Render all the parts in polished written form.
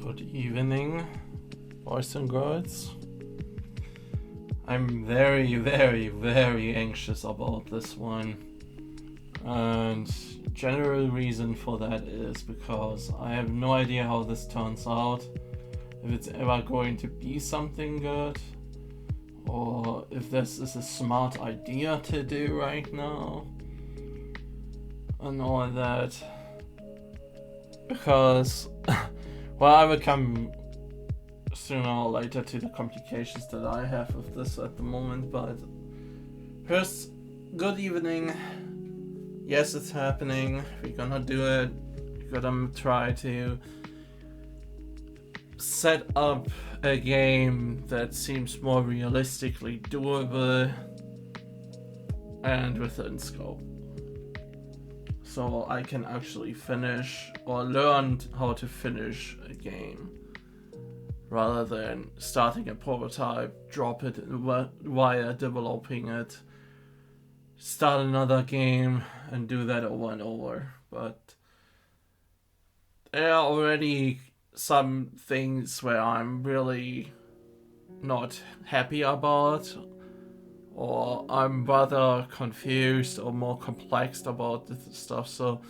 Good evening, boys and girls. I'm very, very, very anxious about this one. And general reason for that is because I have no idea how this turns out. If it's ever going to be something good, or if this is a smart idea to do right now, and all that. Because, well, I will come sooner or later to the complications that I have with this at the moment, but first, good evening. Yes, it's happening. We're gonna do it. We're gonna try to set up a game that seems more realistically doable and within scope. So I can actually finish or learn how to finish a game rather than starting a prototype, drop it while developing it, start another game and do that over and over. But there are already some things where I'm really not happy about, or I'm rather confused or more complex about this stuff, so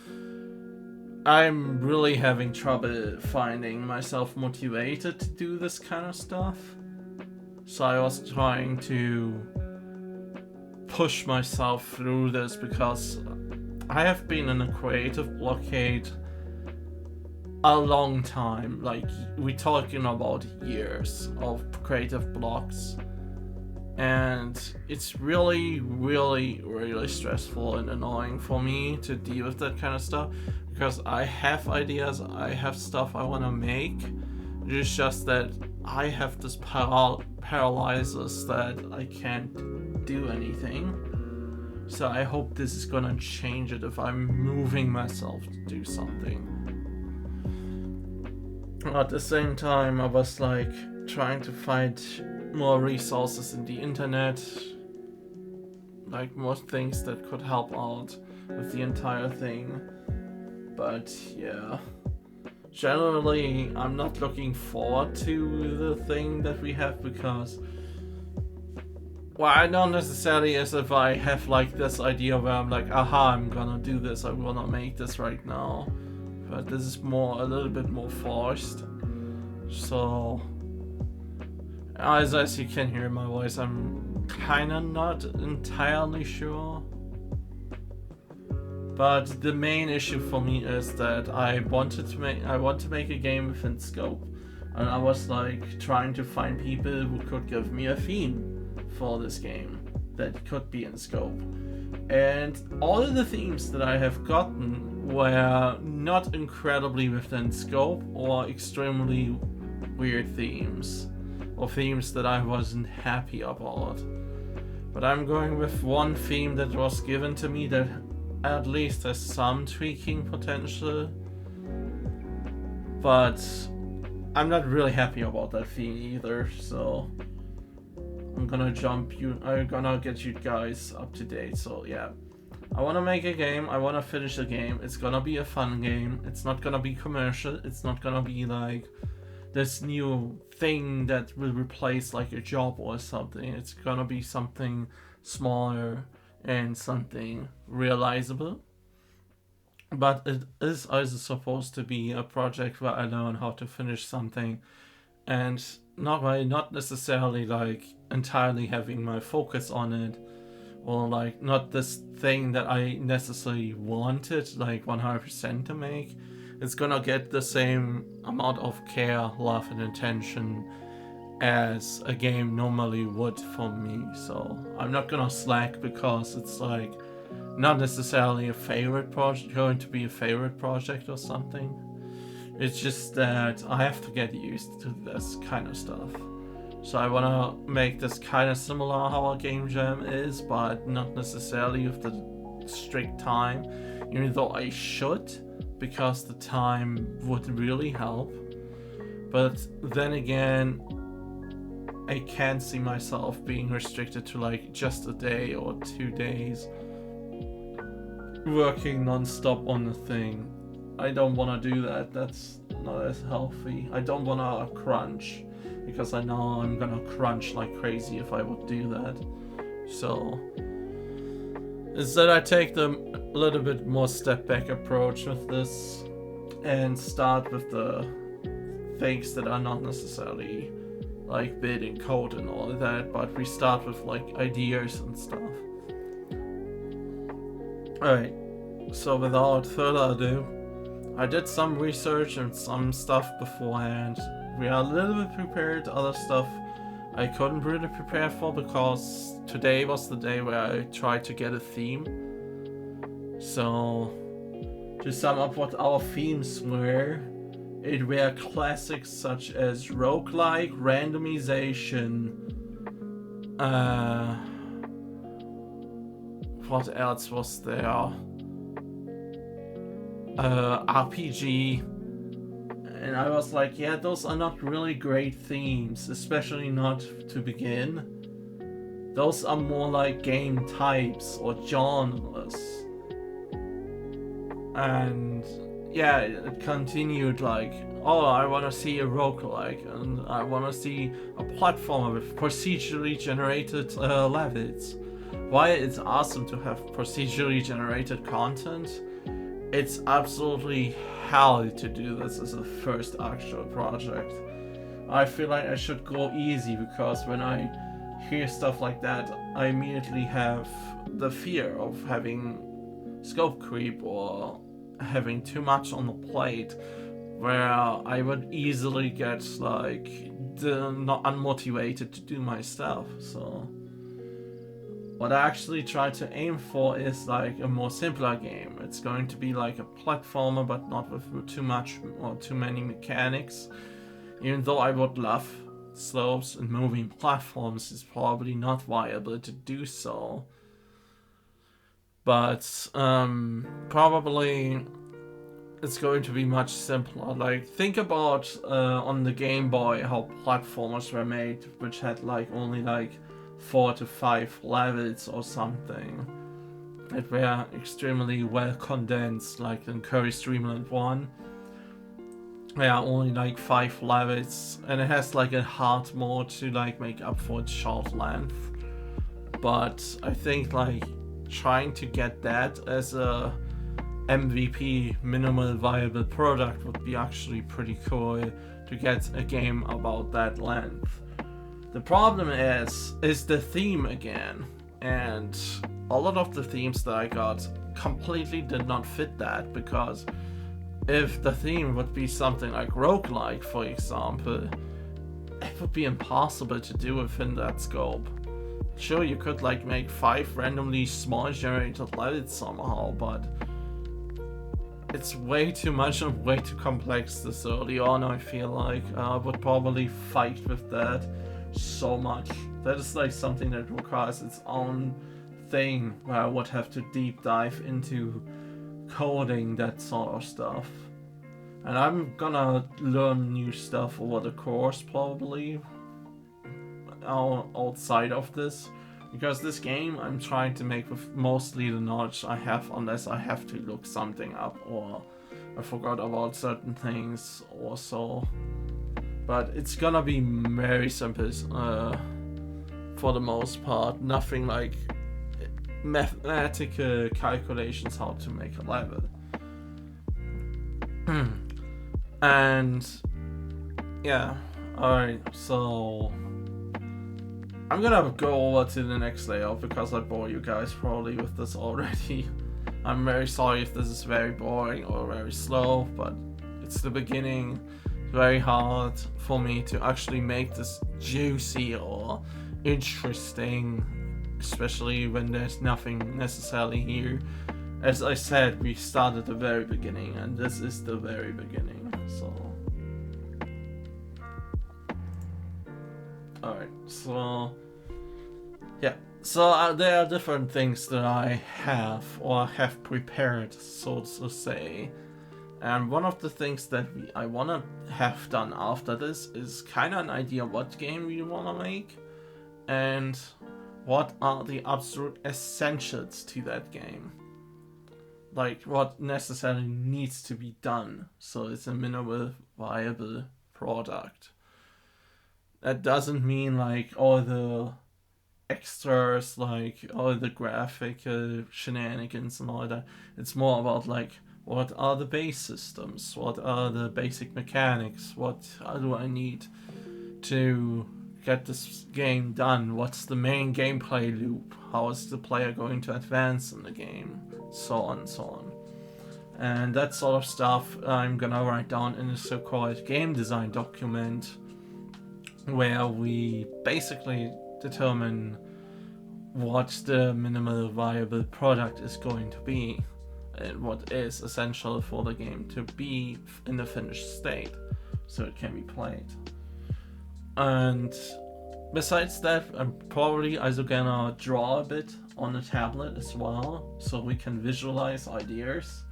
I'm really having trouble finding myself motivated to do this kind of stuff. So I was trying to push myself through this because I have been in a creative blockade a long time. Like, we're talking about years of creative blocks. And it's really, really, really stressful and annoying for me to deal with that kind of stuff, because I have ideas, I have stuff I want to make. It's just that I have this paralysis that I can't do anything. So I hope this is gonna change it if I'm moving myself to do something. At the same time, I was like trying to find more resources in the internet, like more things that could help out with the entire thing. But yeah, generally I'm not looking forward to the thing that we have, because, well, I don't necessarily as if I have like this idea where I'm like, aha, I'm gonna do this, I wanna make this right now. But this is more a little bit more forced. So as you can hear my voice, I'm kinda not entirely sure. But the main issue for me is that I want to make a game within scope. And I was like trying to find people who could give me a theme for this game that could be in scope. And all of the themes that I have gotten were not incredibly within scope, or extremely weird themes, or themes that I wasn't happy about. But I'm going with one theme that was given to me that at least has some tweaking potential. But I'm not really happy about that theme either, so I'm gonna get you guys up to date. So yeah, I wanna make a game, I wanna finish a game, it's gonna be a fun game, it's not gonna be commercial, it's not gonna be like this new thing that will replace like a job or something. It's gonna be something smaller and something realizable. But it is also supposed to be a project where I learn how to finish something, and not necessarily like entirely having my focus on it, or like not this thing that I necessarily wanted like 100% to make. It's gonna get the same amount of care, love, and attention as a game normally would for me. So I'm not gonna slack because it's like not necessarily going to be a favorite project or something. It's just that I have to get used to this kind of stuff. So I wanna make this kind of similar how a game jam is, but not necessarily with the strict time, even though I should, because the time would really help. But then again, I can't see myself being restricted to like just a day or 2 days working non-stop on the thing. I don't want to do that. That's not as healthy. I don't wanna crunch, because I know I'm gonna crunch like crazy if I would do that. So instead I take the little bit more step back approach with this and start with the things that are not necessarily like building code and all of that, but we start with like ideas and stuff. Alright, so without further ado, I did some research and some stuff beforehand. We are a little bit prepared. Other stuff I couldn't really prepare for, because today was the day where I tried to get a theme. So to sum up what our themes were, it were classics such as roguelike, randomization, what else was there? RPG. And I was like, yeah, those are not really great themes, especially not to begin. Those are more like game types or genres. And yeah, it continued like, oh, I want to see a roguelike, and I want to see a platformer with procedurally generated levels. While it's awesome to have procedurally generated content, it's absolutely hell to do this as a first actual project. I feel like I should go easy, because when I hear stuff like that, I immediately have the fear of having scope creep or having too much on the plate, where I would easily get like not unmotivated to do my stuff. So what I actually try to aim for is like a more simpler game. It's going to be like a platformer, but not with too much or too many mechanics. Even though I would love slopes and moving platforms, it's probably not viable to do so. But probably it's going to be much simpler. Like, think about on the Game Boy how platformers were made, which had like only like 4 to 5 levels or something. It were extremely well condensed, like in Curry Streamland 1. Yeah, only like 5 levels, and it has like a hard mode to like make up for its short length. But I think like trying to get that as a MVP, minimal viable product, would be actually pretty cool to get a game about that length. The problem is the theme again, and a lot of the themes that I got completely did not fit that, because if the theme would be something like roguelike, for example, it would be impossible to do within that scope. Sure, you could like make 5 randomly small generated levels somehow, but it's way too much and way too complex this early on. I feel like I would probably fight with that so much. That is like something that requires its own thing, where I would have to deep dive into coding that sort of stuff. And I'm gonna learn new stuff over the course, probably outside of this, because this game I'm trying to make with mostly the knowledge I have, unless I have to look something up or I forgot about certain things or so. But it's gonna be very simple for the most part. Nothing like mathematical calculations how to make a level. And yeah, alright, so I'm gonna go over to the next layout, because I bore you guys probably with this already. I'm very sorry if this is very boring or very slow, but it's the beginning. It's very hard for me to actually make this juicy or interesting, especially when there's nothing necessarily here. As I said, we start at the very beginning, and this is the very beginning, so... Alright, so... yeah, so there are different things that I have, or have prepared, so to say. And one of the things that I want to have done after this is kind of an idea what game we want to make, and what are the absolute essentials to that game. like what necessarily needs to be done. So it's a minimal viable product. That doesn't mean like all the extras, like all the graphical shenanigans and all that. It's more about like, what are the base systems? What are the basic mechanics? What do I need to get this game done? What's the main gameplay loop? How is the player going to advance in the game? So on and so on. And that sort of stuff I'm gonna write down in a so-called game design document, where we basically determine what the minimal viable product is going to be and what is essential for the game to be in the finished state so it can be played. And besides that, I'm probably also gonna draw a bit on a tablet as well, so we can visualize ideas.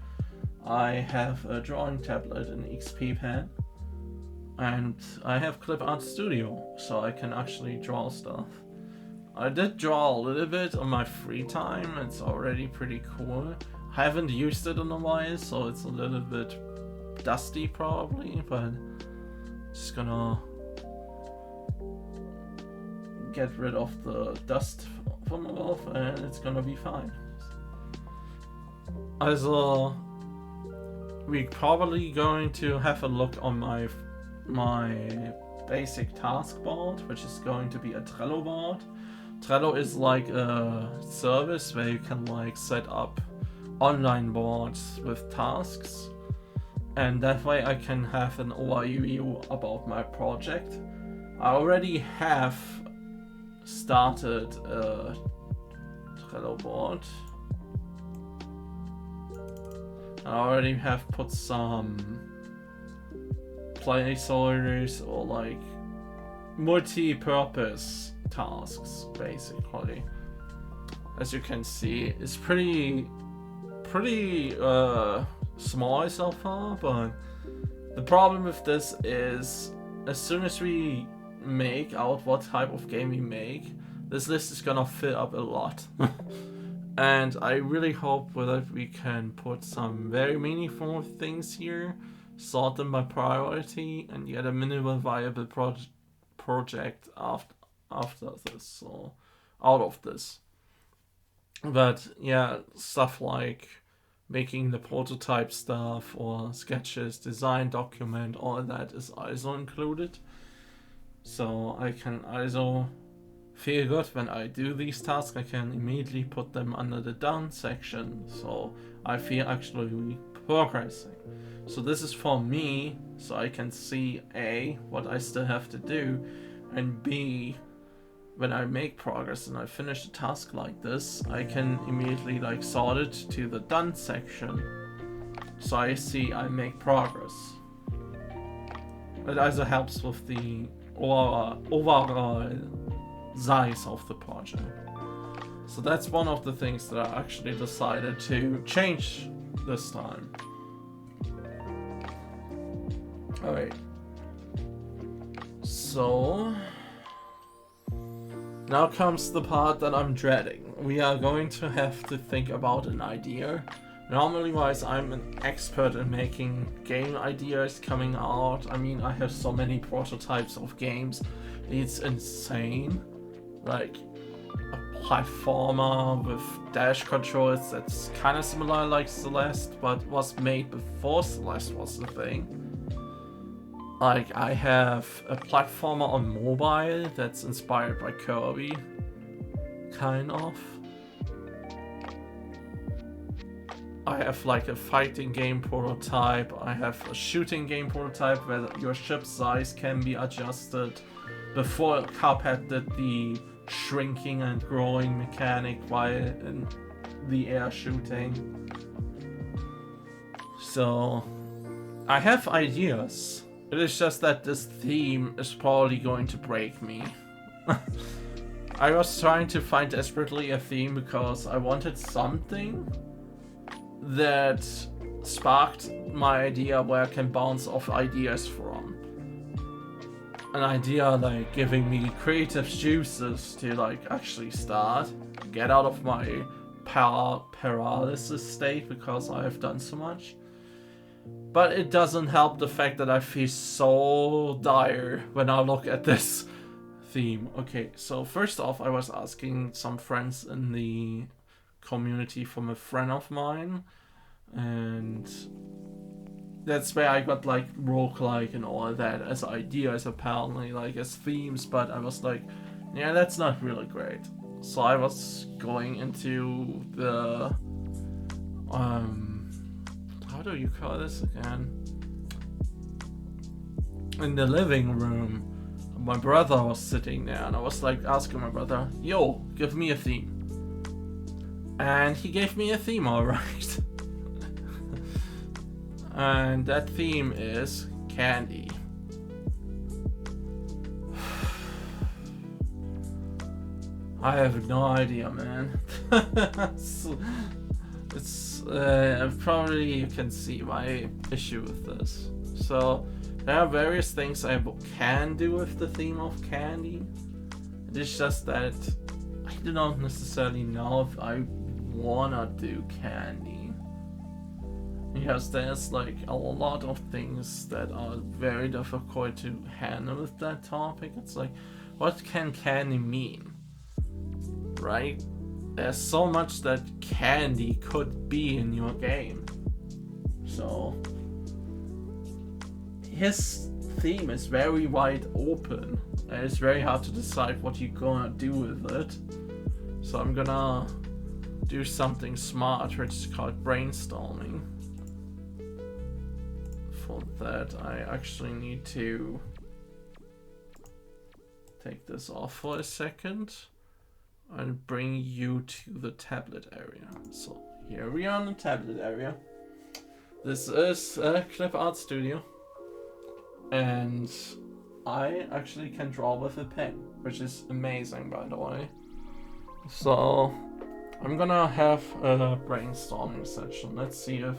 I have a drawing tablet in XP Pen, and I have Clip Art Studio, so I can actually draw stuff. I did draw a little bit on my free time. It's already pretty cool. I haven't used it in a while, so it's a little bit dusty probably, but just gonna get rid of the dust from above and it's gonna be fine. Also, we're probably going to have a look on my basic task board, which is going to be a Trello board. Trello is like a service where you can like set up online boards with tasks, and that way I can have an overview about my project. I already have started a Trello board. I already have put some placeholders or like multi-purpose tasks basically. As you can see, it's pretty small so far, but the problem with this is as soon as we make out what type of game we make, this list is gonna fill up a lot. And I really hope that we can put some very meaningful things here, sort them by priority, and get a minimal viable project after this, so out of this. But yeah, stuff like making the prototype stuff or sketches, design document, all that is also included. So I can also feel good when I do these tasks. I can immediately put them under the done section, so I feel actually progressing. So this is for me, so I can see A, what I still have to do, and B, when I make progress and I finish a task like this, I can immediately like sort it to the done section, so I see I make progress. It also helps with the overall size of the project. So that's one of the things that I actually decided to change this time. Alright. So now comes the part that I'm dreading. We are going to have to think about an idea. Normally wise, I'm an expert in making game ideas coming out. I mean, I have so many prototypes of games. It's insane. Like a platformer with dash controls that's kind of similar like Celeste, but was made before Celeste was the thing. Like, I have a platformer on mobile that's inspired by Kirby, kind of. I have like a fighting game prototype. I have a shooting game prototype where your ship size can be adjusted. Before Cuphead did the shrinking and growing mechanic while in the air shooting. So I have ideas. It is just that this theme is probably going to break me. I was trying to find desperately a theme because I wanted something that sparked my idea where I can bounce off ideas from. An idea like giving me creative juices to like actually start, get out of my paralysis state because I have done so much. But it doesn't help the fact that I feel so dire when I look at this theme. Okay, so first off, I was asking some friends in the community from a friend of mine, and that's where I got like roguelike and all of that as ideas, apparently, like as themes, but I was like, yeah, that's not really great. So I was going into the how do you call this again? In the living room, my brother was sitting there, and I was like asking my brother, yo, give me a theme. And he gave me a theme, alright. And that theme is candy. I have no idea, man. it's probably you can see my issue with this. So there are various things I can do with the theme of candy. It's just that I do not necessarily know if I wanna do candy, because there's like a lot of things that are very difficult to handle with that topic. It's like, what can candy mean? Right? There's so much that candy could be in your game. So his theme is very wide open, and it's very hard to decide what you're gonna do with it. So I'm gonna do something smart, which is called brainstorming. For that, I actually need to take this off for a second and bring you to the tablet area. So here we are in the tablet area. This is Clip Art Studio, and I actually can draw with a pen, which is amazing, by the way. So I'm gonna have a brainstorming session. Let's see if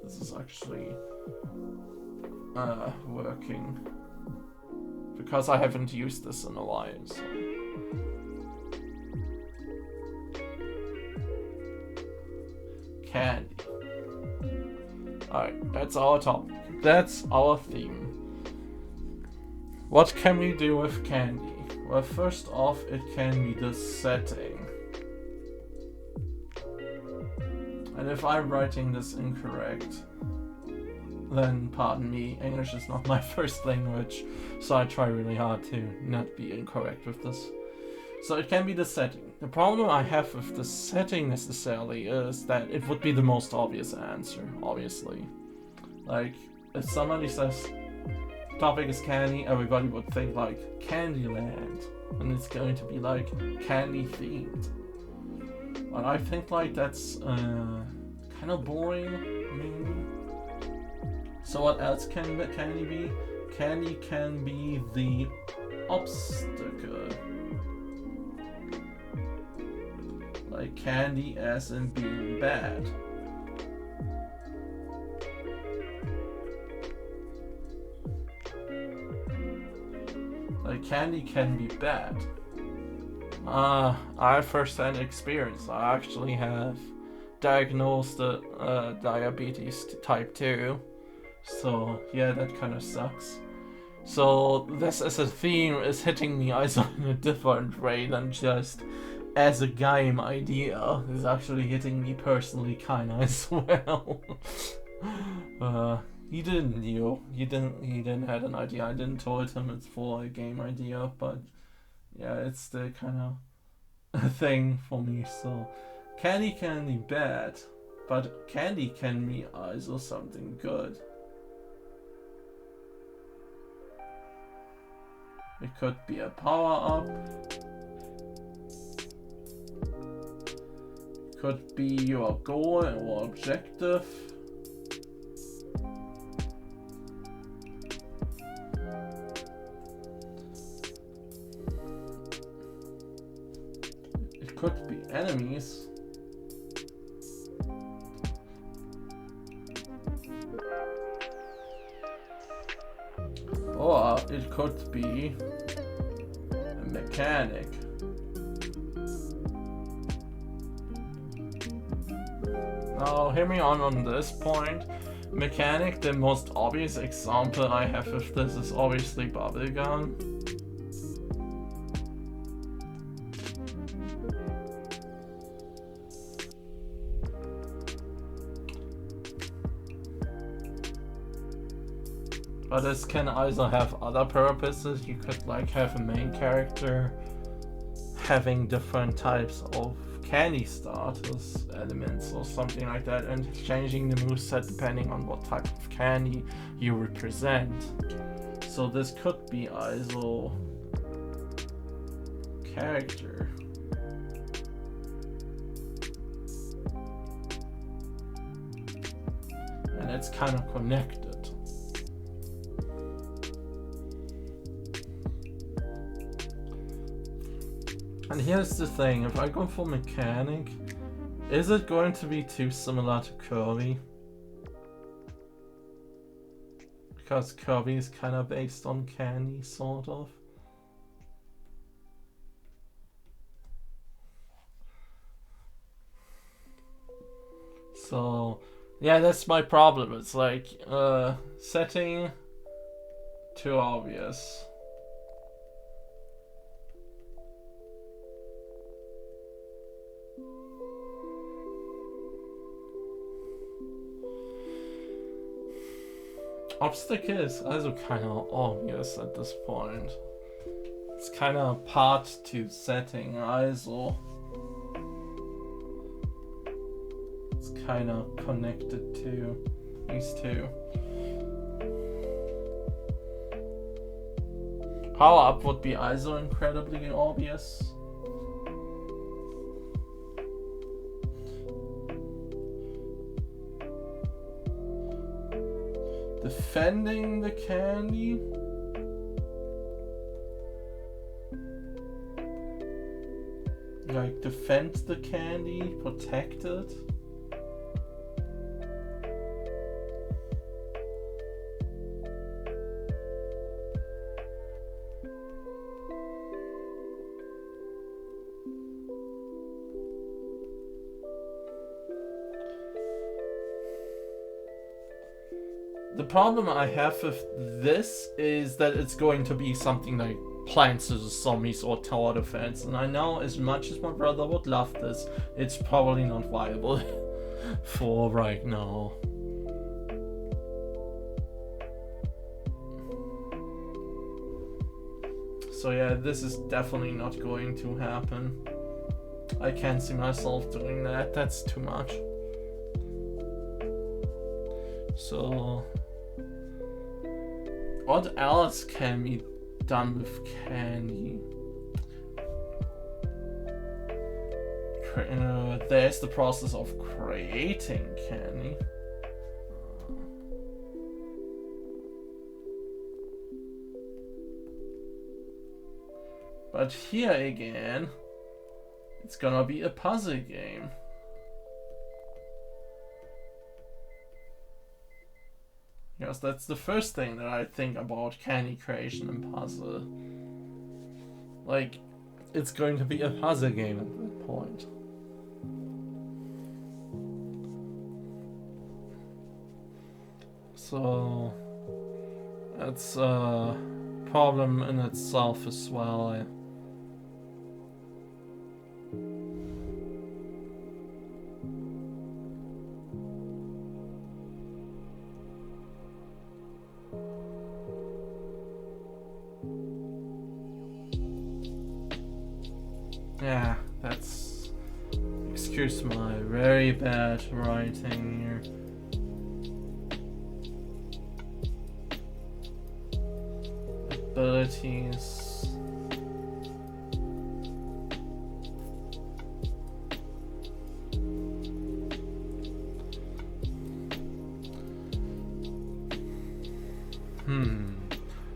this is actually working, because I haven't used this in a while. So. Candy. Alright, that's our topic. That's our theme. What can we do with candy? Well, first off, it can be the setting. And if I'm writing this incorrect, then pardon me, English is not my first language, so I try really hard to not be incorrect with this. So it can be the setting. The problem I have with the setting necessarily is that it would be the most obvious answer, obviously. Like, if somebody says, topic is candy, everybody would think like Candyland, and it's going to be like candy themed. But I think like that's kind of boring, maybe. So what else can candy be? Candy can be the obstacle. Like candy as in being bad. Like candy can be bad. I have first-hand experience. I actually have diagnosed diabetes type 2. So yeah, that kind of sucks. So this as a theme is hitting me also in a different way than just as a game idea. It's actually hitting me personally kinda as well. He didn't know. He didn't have an idea. I didn't told him it's for a game idea, but yeah, it's the kind of thing for me. So candy can be bad, but candy can be also something good. It could be a power-up. Could be your goal or objective. It could be enemies. Or it could be a mechanic. Now, hear me on this point. Mechanic, the most obvious example I have of this is obviously bubblegum. But this can also have other purposes. You could like have a main character having different types of candy status elements or something like that, and changing the moveset depending on what type of candy you represent. So this could be also character. And it's kind of connected. And here's the thing, if I go for mechanic, is it going to be too similar to Kirby? Because Kirby is kind of based on candy, sort of. So, yeah, that's my problem. It's like, setting too obvious. Obstacle is also kind of obvious at this point. It's kind of part to setting also. It's kind of connected to these two. Power up would be also incredibly obvious. Defending the candy. Like defend the candy, protect it. The problem I have with this is that it's going to be something like Plants vs Zombies or Tower Defense, and I know as much as my brother would love this, it's probably not viable for right now. So yeah, this is definitely not going to happen. I can't see myself doing that, that's too much. So, what else can be done with candy? There's the process of creating candy. But here again, it's gonna be a puzzle game. Because that's the first thing that I think about candy creation and puzzle. Like, it's going to be a puzzle game at that point. So, that's a problem in itself as well. Yeah, that's... Excuse my very bad writing here. Abilities...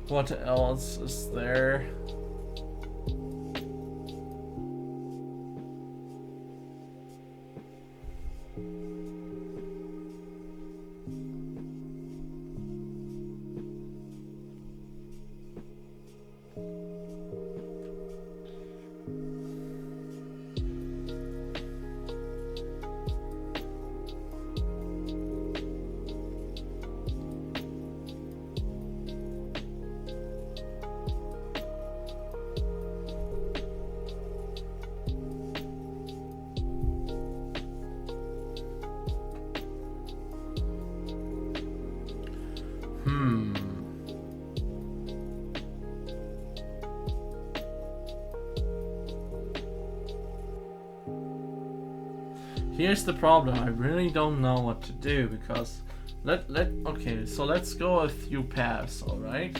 What else is there? here's the problem. I really don't know what to do because okay, so let's go a few paths, alright?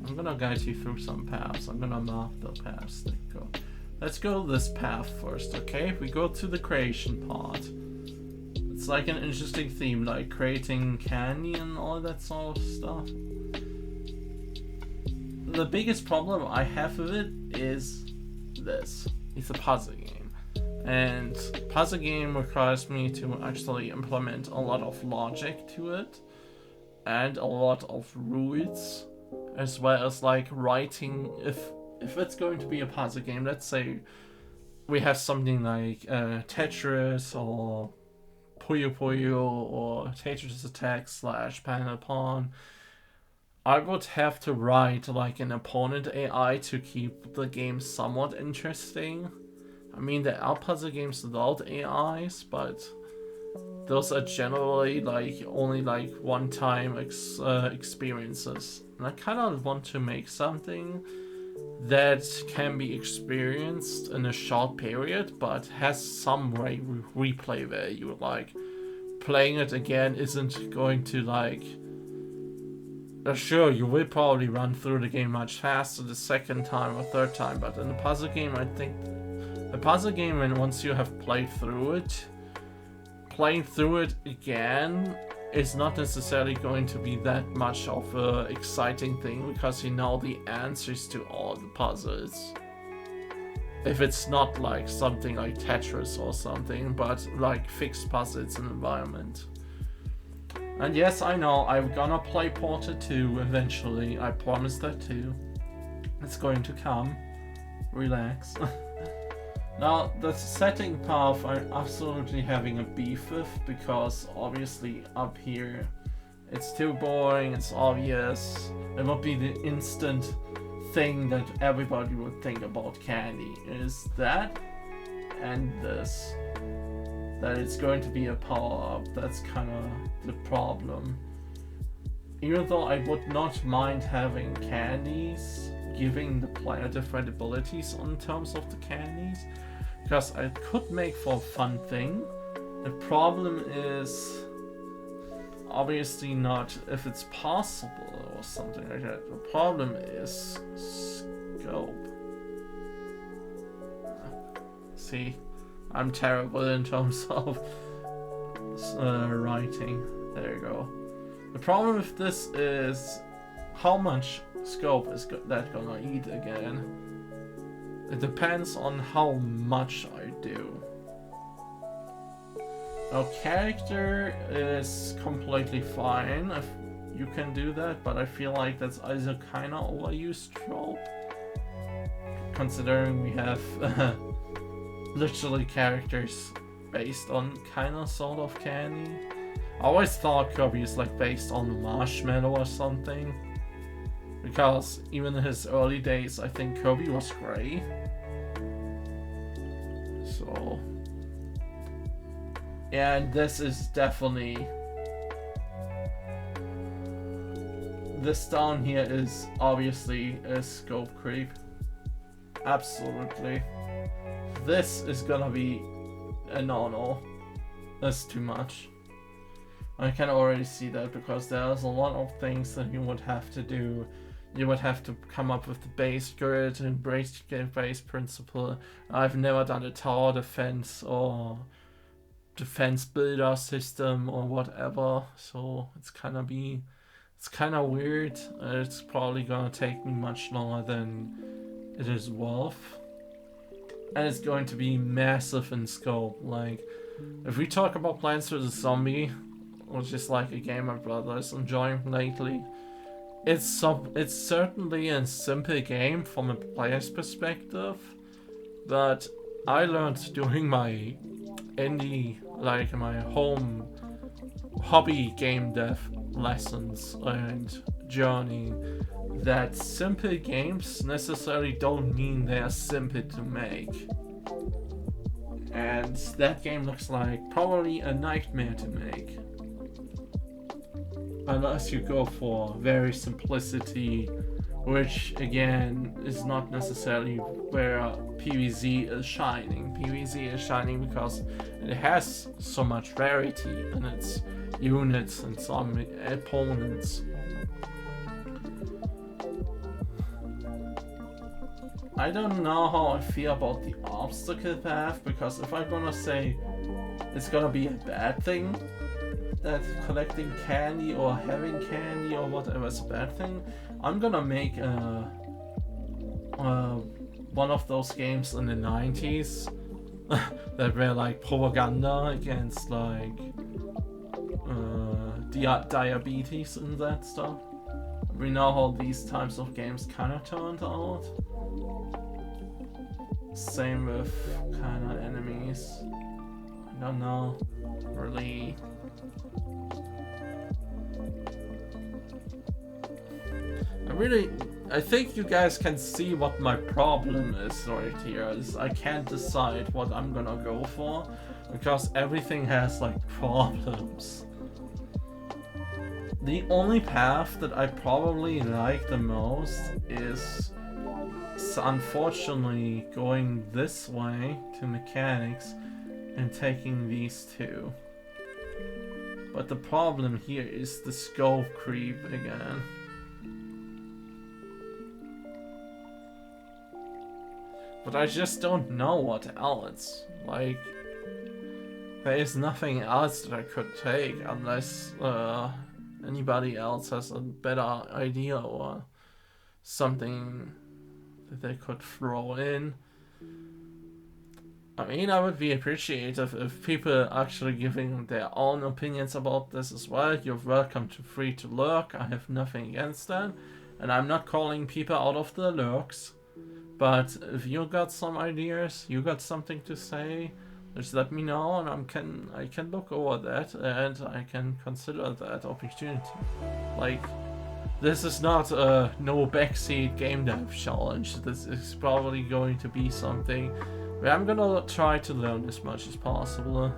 I'm gonna guide you through some paths. I'm gonna mark the paths that go. Let's go this path first, okay? We go to the creation part. It's like an interesting theme, like creating candy and all that sort of stuff. The biggest problem I have with it is this. It's a puzzle game. And puzzle game requires me to actually implement a lot of logic to it. And a lot of rules. As well as like writing, if it's going to be a puzzle game, let's say we have something like Tetris or Puyo Puyo or Tetris Attack / Panel Pawn, I would have to write like an opponent AI to keep the game somewhat interesting. I mean, there are puzzle games without AIs, but those are generally like only like one-time experiences. And I kind of want to make something that can be experienced in a short period, but has some replay value. Like, playing it again isn't going to like... sure, you will probably run through the game much faster the second time or third time, but in a puzzle game, I think... a puzzle game, and once you have played through it, playing through it again is not necessarily going to be that much of a exciting thing because you know the answers to all the puzzles. If it's not like something like Tetris or something, but like fixed puzzles and environment. And yes, I know, I'm gonna play Porter 2 eventually, I promise that too. It's going to come. Relax. Now, the setting path I'm absolutely having a beef with, because obviously up here it's too boring, it's obvious. It would be the instant thing that everybody would think about candy, is that and this. That it's going to be a power-up, that's kind of the problem. Even though I would not mind having candies, giving the player different abilities on terms of the candies, because I could make for a fun thing. The problem is obviously not if it's possible or something like that. The problem is scope. See, I'm terrible in terms of writing. There you go. The problem with this is how much scope is that gonna eat again. It depends on how much I do. Now, character is completely fine if you can do that, but I feel like that's also kind of overused trope. Considering we have literally characters based on kind of sort of candy. I always thought Kirby is like based on marshmallow or something. Because even in his early days, I think Kirby was gray. So... and this is definitely... this down here is obviously a scope creep. Absolutely. This is gonna be a no-no. That's too much. I can already see that because there's a lot of things that you would have to do. You would have to come up with the base grid and base principle. I've never done a tower defense or defense builder system or whatever, so it's kind of weird. It's probably gonna take me much longer than it is worth. And it's going to be massive in scope. Like, if we talk about Plants vs. Zombie, which is like a game my brother is enjoying lately, it's certainly a simple game from a player's perspective, but I learned during my indie, like my home hobby game dev lessons and journey, that simple games necessarily don't mean they are simple to make. And that game looks like probably a nightmare to make. Unless you go for very simplicity which again is not necessarily where PvZ is shining. PvZ is shining because it has so much variety in its units and some opponents. I don't know how I feel about the obstacle path, because if I'm gonna say it's gonna be a bad thing, that collecting candy or having candy or whatever is a bad thing, I'm gonna make one of those games in the 90s that were like propaganda against like diabetes and that stuff. We know how these types of games kind of turned out. Same with kind of enemies. I don't know, really. I think you guys can see what my problem is right here. Is I can't decide what I'm gonna go for because everything has like problems. The only path that I probably like the most is unfortunately going this way to mechanics and taking these two. But the problem here is the scope creep again. But I just don't know what else. Like, there is nothing else that I could take unless anybody else has a better idea or something that they could throw in. I mean, I would be appreciative if people actually giving their own opinions about this as well. You're welcome to free to lurk. I have nothing against that. And I'm not calling people out of the lurks. But if you got some ideas, you got something to say, just let me know, and I can look over that and I can consider that opportunity. Like, this is not a no backseat game dev challenge. This is probably going to be something where I'm gonna try to learn as much as possible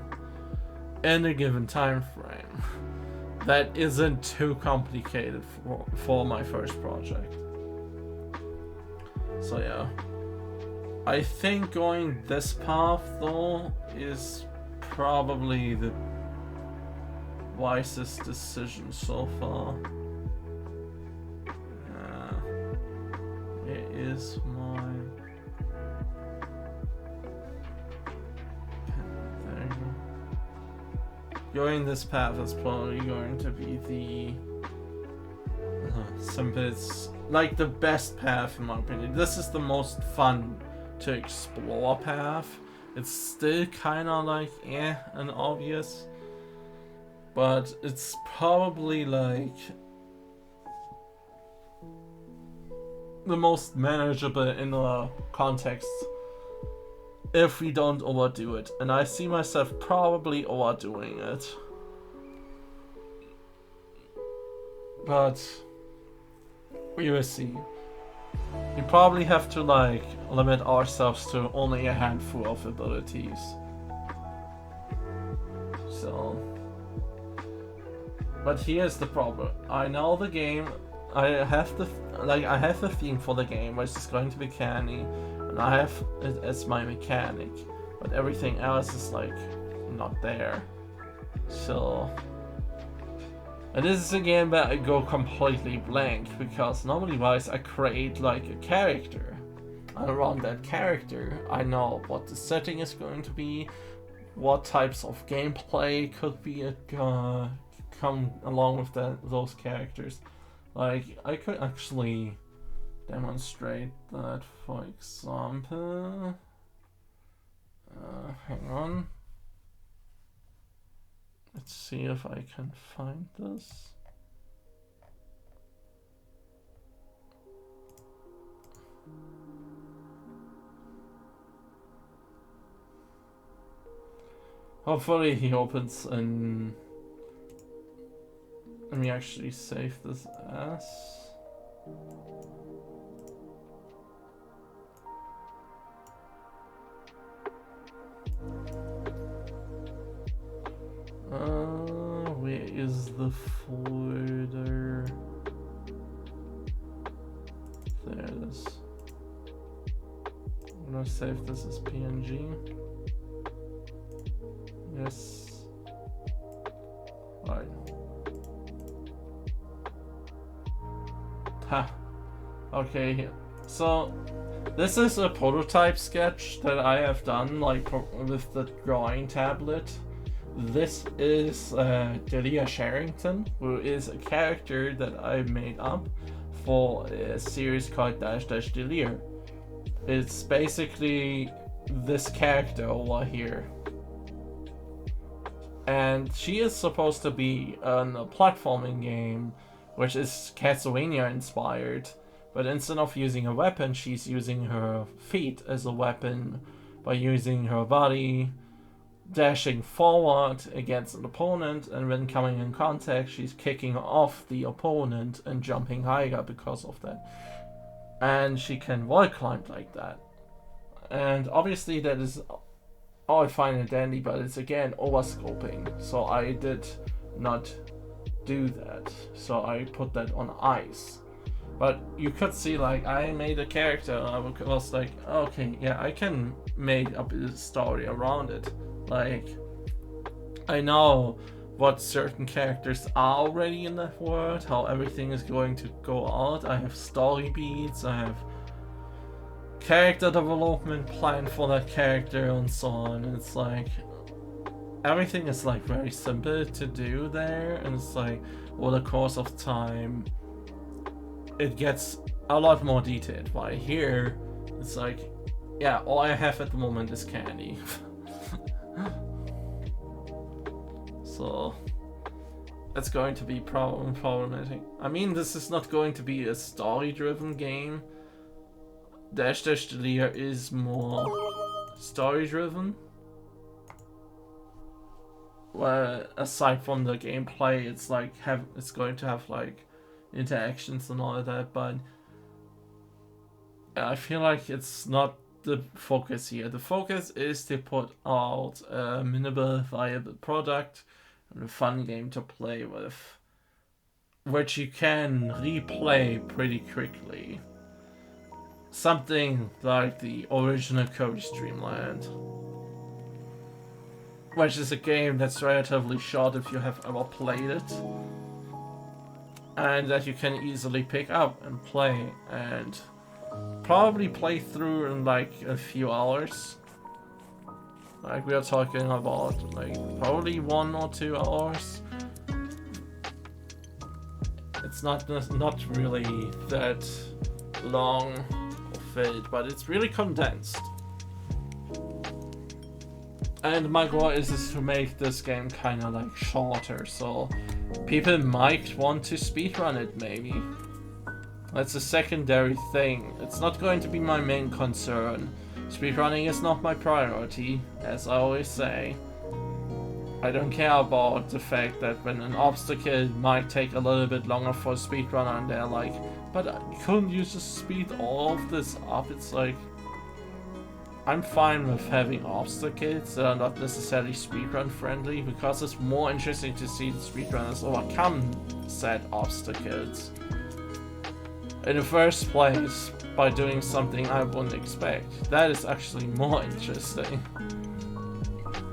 in a given time frame that isn't too complicated for my first project. So yeah, I think going this path though is probably the wisest decision so far. It is my... There you go. Going this path is probably going to be the simplest, like the best path in my opinion. This is the most fun to explore path. It's still kind of like and obvious, but it's probably like the most manageable in a context if we don't overdo it, and I see myself probably overdoing it, but we will see. We probably have to like limit ourselves to only a handful of abilities. So, but here's the problem. I know the game. I have the theme for the game, which is going to be candy, and I have it as my mechanic, but everything else is like not there. So, and this is a game where I go completely blank, because normally wise I create like a character, and around that character I know what the setting is going to be, what types of gameplay could be come along with those characters. Like, I could actually demonstrate that, for example. Hang on. Let's see if I can find this. Hopefully he opens in... Let me actually save this as... where is the folder? There it is. I'm gonna save this as PNG. Yes. Right. Ha. Okay. So this is a prototype sketch that I have done, like with the drawing tablet. This is Delia Sherrington, who is a character that I made up for a series called Dash Dash Delia. It's basically this character over here. And she is supposed to be a platforming game, which is Castlevania inspired. But instead of using a weapon, she's using her feet as a weapon by using her body, dashing forward against an opponent, and when coming in contact, she's kicking off the opponent and jumping higher because of that. And she can wall climb like that. And obviously that is all fine and dandy, but it's again overscoping. So I did not do that. So I put that on ice. But you could see, like, I made a character, I was like, okay, yeah, I can make up a story around it. Like, I know what certain characters are already in that world, how everything is going to go out. I have story beats, I have character development planned for that character and so on. And it's like, everything is like very simple to do there, and it's like, over the course of time, it gets a lot more detailed. While here, it's like, yeah, all I have at the moment is candy. So that's going to be problematic. I mean, this is not going to be a story-driven game. Dash Dash Delia is more story-driven. Well, aside from the gameplay, it's like it's going to have like interactions and all of that, but I feel like it's not the focus here. The focus is to put out a minimal viable product and a fun game to play with, which you can replay pretty quickly. Something like the original Cody's Dreamland, which is a game that's relatively short if you have ever played it, and that you can easily pick up and play, and probably play through in like a few hours. Like, we are talking about like probably 1 or 2 hours. It's not really that long of it, but it's really condensed. And my goal is to make this game kind of like shorter, so people might want to speedrun it maybe. That's a secondary thing. It's not going to be my main concern. Speedrunning is not my priority, as I always say. I don't care about the fact that when an obstacle might take a little bit longer for a speedrunner and they're like, but couldn't you just speed all of this up? It's like, I'm fine with having obstacles that are not necessarily speedrun friendly, because it's more interesting to see the speedrunners overcome said obstacles in the first place by doing something I wouldn't expect. That is actually more interesting.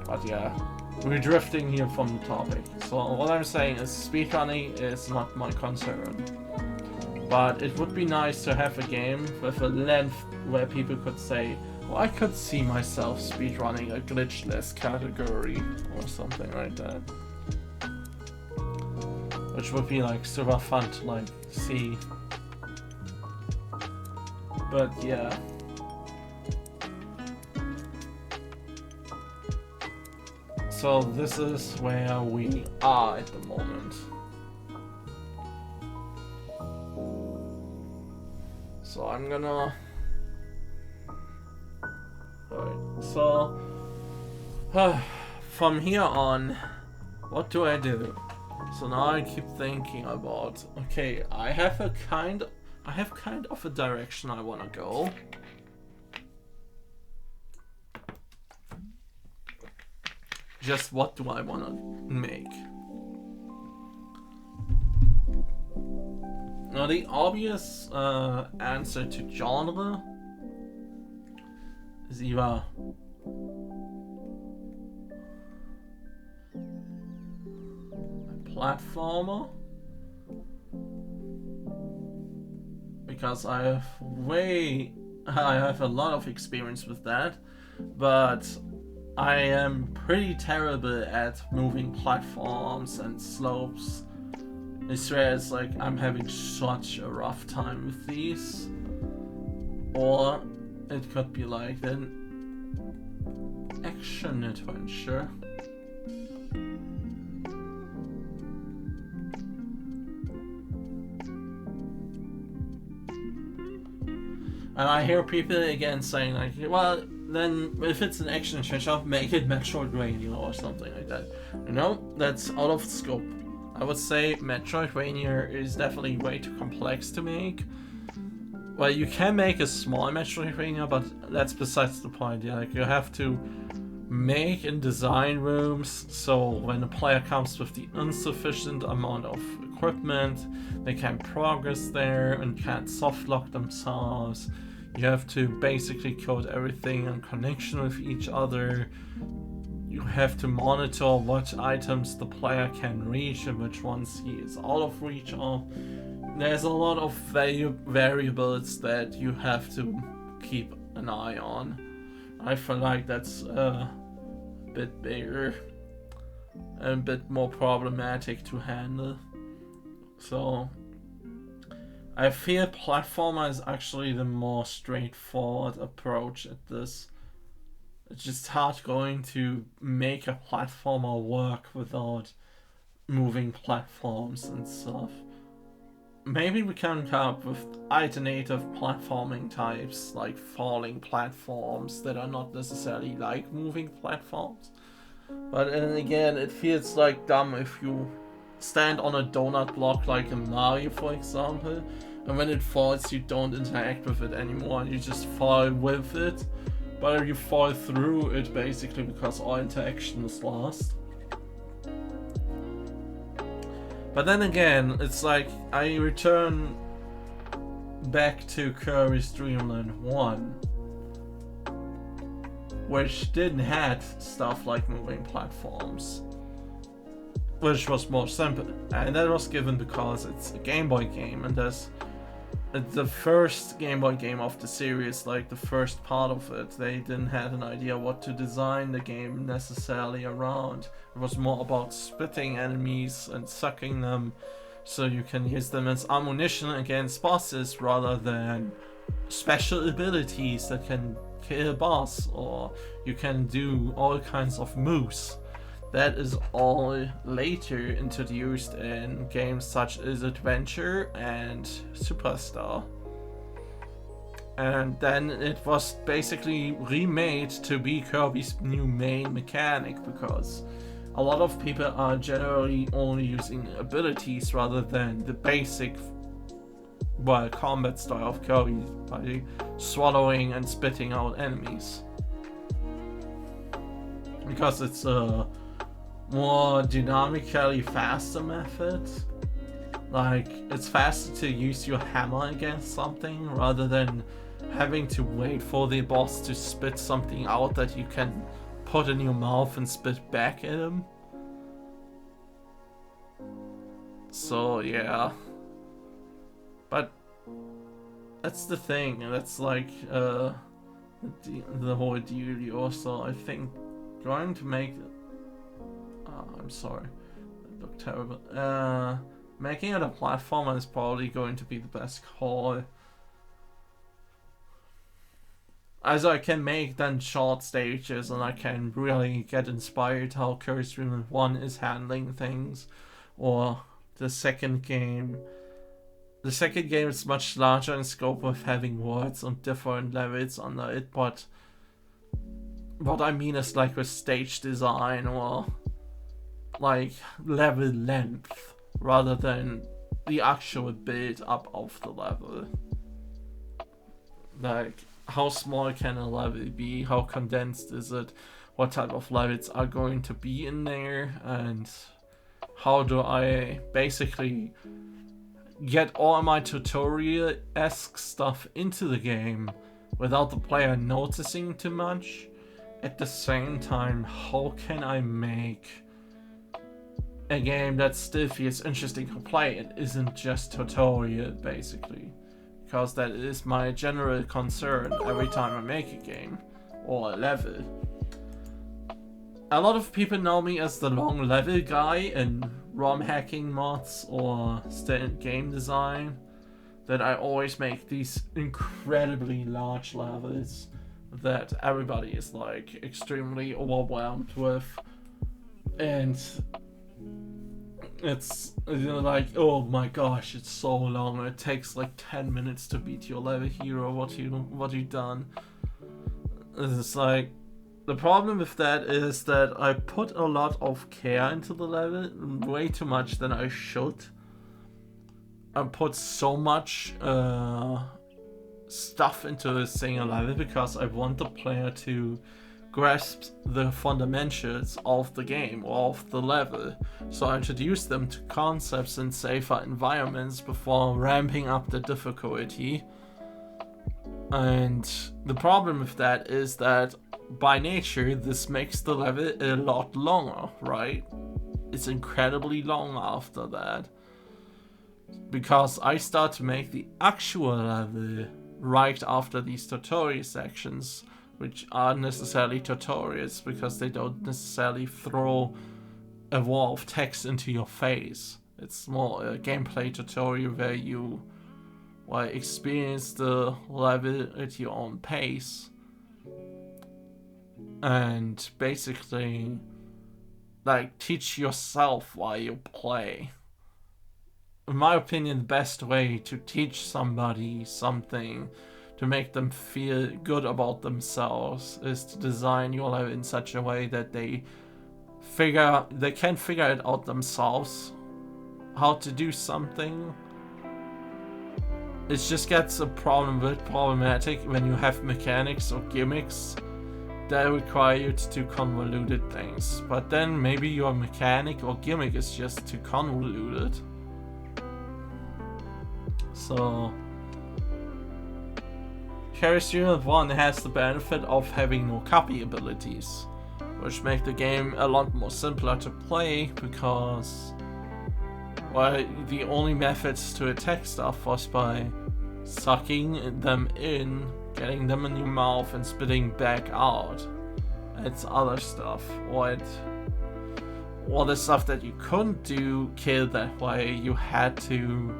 But yeah, we're drifting here from the topic. So what I'm saying is speedrunning is not my concern. But it would be nice to have a game with a length where people could say, well, I could see myself speedrunning a glitchless category or something like that. Which would be like super fun to like see. But yeah. So this is where we are at the moment. So I'm gonna... Alright, so... from here on, what do I do? So now I keep thinking about, okay, I have kind of a direction I want to go. Just what do I want to make? Now, the obvious answer to genre is either a platformer, because I have a lot of experience with that, but I am pretty terrible at moving platforms and slopes. I swear it's like I'm having such a rough time with these. Or it could be like an action adventure. And I hear people again saying like, well, then if it's an action adventure, make it Metroidvania or something like that. You know, that's out of scope. I would say Metroidvania is definitely way too complex to make. Well, you can make a small Metroidvania, but that's besides the point. Yeah, like you have to make and design rooms so when a player comes with the insufficient amount of equipment, they can progress there and can't softlock themselves. You have to basically code everything in connection with each other. You have to monitor what items the player can reach and which ones he is out of reach of. There's a lot of variables that you have to keep an eye on. I feel like that's a bit bigger and a bit more problematic to handle. So I feel platformer is actually the more straightforward approach at this. It's just hard going to make a platformer work without moving platforms and stuff. Maybe we can come up with alternative platforming types, like falling platforms that are not necessarily like moving platforms. But then again, it feels like dumb if you stand on a donut block like in Mario, for example, and when it falls you don't interact with it anymore, you just fall with it. But you fall through it basically because all interaction is lost. But then again, it's like I return back to Kirby's Dream Land 1, which didn't have stuff like moving platforms, which was more simple. And that was given because it's a Game Boy game, and there's the first Game Boy game of the series, like the first part of it, they didn't have an idea what to design the game necessarily around. It was more about spitting enemies and sucking them so you can use them as ammunition against bosses rather than special abilities that can kill a boss, or you can do all kinds of moves. That is all later introduced in games such as Adventure and Superstar. And then it was basically remade to be Kirby's new main mechanic, because a lot of people are generally only using abilities rather than the basic, well, combat style of Kirby by swallowing and spitting out enemies. Because it's a more dynamically faster method. Like, it's faster to use your hammer against something rather than having to wait for the boss to spit something out that you can put in your mouth and spit back at him. So yeah, but that's the thing, that's like the whole deal. Also, I think going to make I'm sorry, that looked terrible. Making it a platformer is probably going to be the best call. As I can make then short stages and I can really get inspired how Kirby's Dream Land 1 is handling things. Or the second game. The second game is much larger in scope with having worlds on different levels under it, but what I mean is like with stage design or like level length rather than the actual build up of the level. Like, how small can a level be, how condensed is it, what type of levels are going to be in there, and how do I basically get all my tutorial-esque stuff into the game without the player noticing too much. At the same time, how can I make a game that still feels interesting to play and isn't just tutorial, basically? Because that is my general concern every time I make a game or a level. A lot of people know me as the long level guy in ROM hacking mods or game design, that I always make these incredibly large levels that everybody is like extremely overwhelmed with, and it's like, oh my gosh, it's so long, it takes like 10 minutes to beat your level hero, what you done. It's like, the problem with that is that I put a lot of care into the level, way too much than I should. I put so much stuff into a single level because I want the player to grasp the fundamentals of the game or of the level. So I introduce them to concepts in safer environments before ramping up the difficulty. And the problem with that is that by nature this makes the level a lot longer, right? It's incredibly long after that, because I start to make the actual level right after these tutorial sections, which aren't necessarily tutorials because they don't necessarily throw a wall of text into your face. It's more a gameplay tutorial where you experience the level at your own pace and basically like teach yourself while you play. In my opinion, the best way to teach somebody something, to make them feel good about themselves, is to design your level in such a way that they can figure it out themselves how to do something. It just gets problematic when you have mechanics or gimmicks that require you to do convoluted things, but then maybe your mechanic or gimmick is just too convoluted. So Carries Unit 1 has the benefit of having no copy abilities, which make the game a lot more simpler to play because the only methods to attack stuff was by sucking them in, getting them in your mouth and spitting back out. It's other stuff, or the stuff that you couldn't kill that way, you had to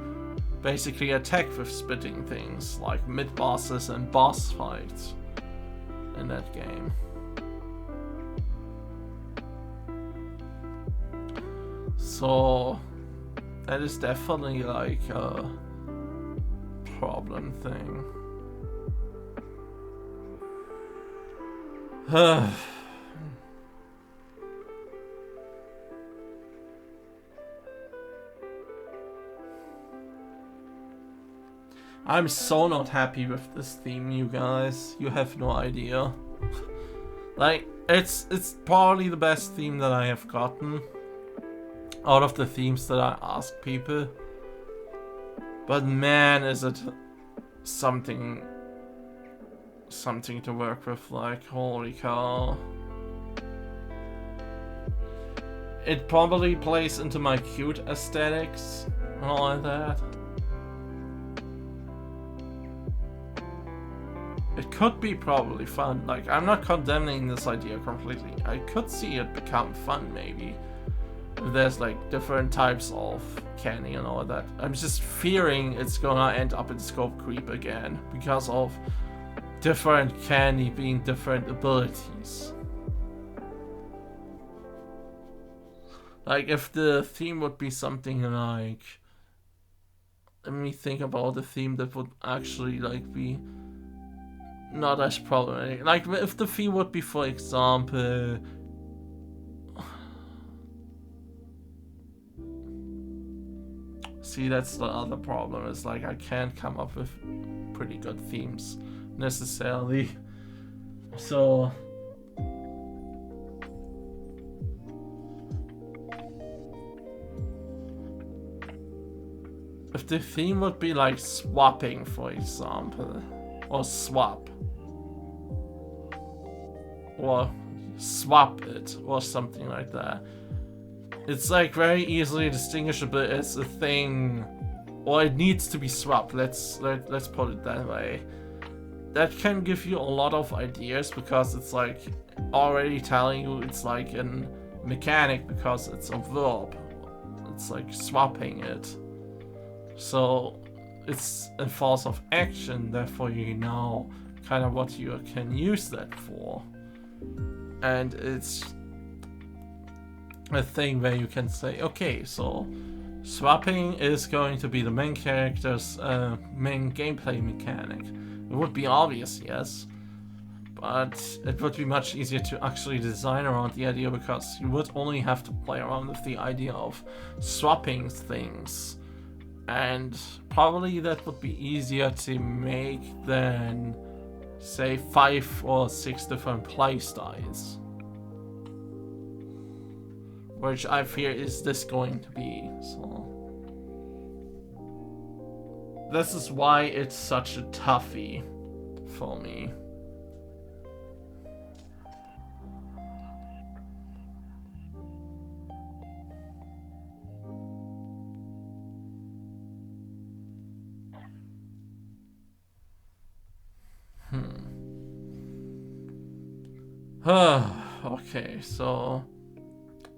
basically attack with spitting things, like mid-bosses and boss fights in that game. So that is definitely like a problem thing. I'm so not happy with this theme, you guys. You have no idea. Like, it's probably the best theme that I have gotten out of the themes that I ask people. But man, is it something to work with, like, holy cow. It probably plays into my cute aesthetics and all of that. It could be probably fun. Like, I'm not condemning this idea completely. I could see it become fun, maybe. If there's like different types of candy and all of that. I'm just fearing it's gonna end up in scope creep again because of different candy being different abilities. Like, if the theme would be something like, let me think about a theme that would actually like be not as problematic. Like, if the theme would be, for example, see, that's the other problem. It's like I can't come up with pretty good themes necessarily. So if the theme would be like swapping, for example, or swap, or swap it, or something like that. It's like very easily distinguishable as a thing, or it needs to be swapped. Let's put it that way. That can give you a lot of ideas because it's like already telling you it's like a mechanic because it's a verb. It's like swapping it. So it's a force of action, therefore you know kind of what you can use that for. And it's a thing where you can say, okay, so swapping is going to be the main character's main gameplay mechanic. It would be obvious, yes, but it would be much easier to actually design around the idea because you would only have to play around with the idea of swapping things. And probably that would be easier to make than, say, 5 or 6 different playstyles. Which I fear is this going to be, so. This is why it's such a toughie for me. Okay, so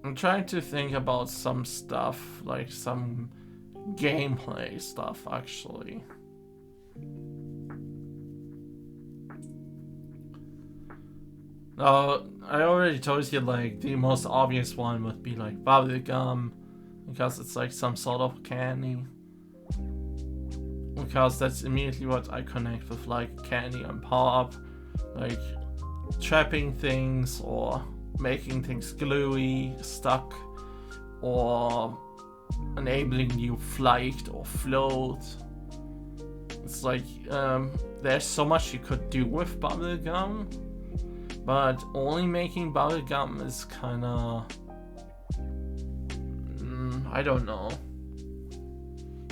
I'm trying to think about some stuff, like some gameplay stuff, actually. I already told you, like, the most obvious one would be, like, bubblegum, because it's, like, some sort of candy. Because that's immediately what I connect with, like, candy and pop, like, trapping things, or making things gluey, stuck, or enabling you flight or float. It's like, there's so much you could do with bubblegum, but only making bubblegum is kinda... I don't know.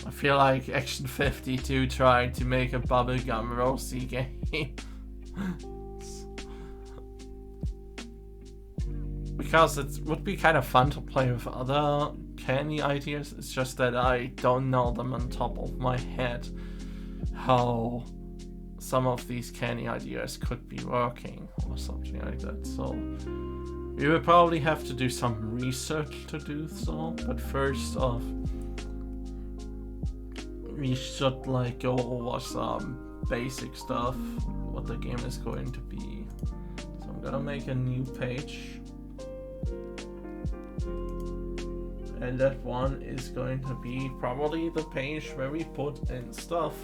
I feel like Action 52 tried to make a bubblegum Rosie game. Because it would be kind of fun to play with other candy ideas, it's just that I don't know them on top of my head how some of these candy ideas could be working or something like that. So we will probably have to do some research to do so, but first off we should like go over some basic stuff, what the game is going to be. So I'm gonna make a new page. And that one is going to be probably the page where we put in stuff,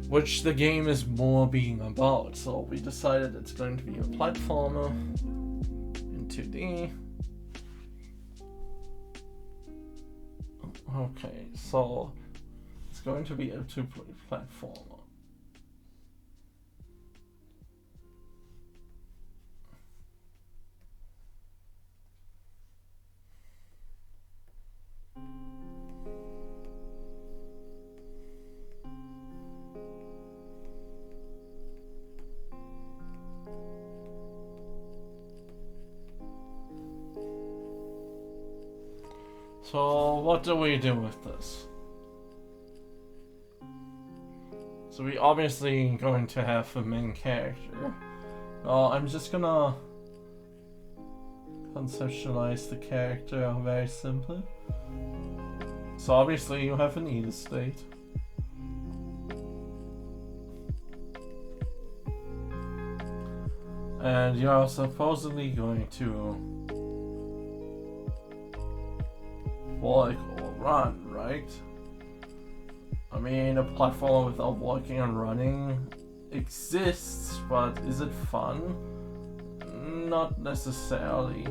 which the game is more being about. So we decided it's going to be a platformer in 2D. Okay, so it's going to be a 2D platformer. So what do we do with this? So we obviously going to have a main character. I'm just gonna conceptualize the character very simple. So obviously you have an either state. And you're supposedly going to walk or run, right? I mean, a platform without walking and running exists, but is it fun? Not necessarily.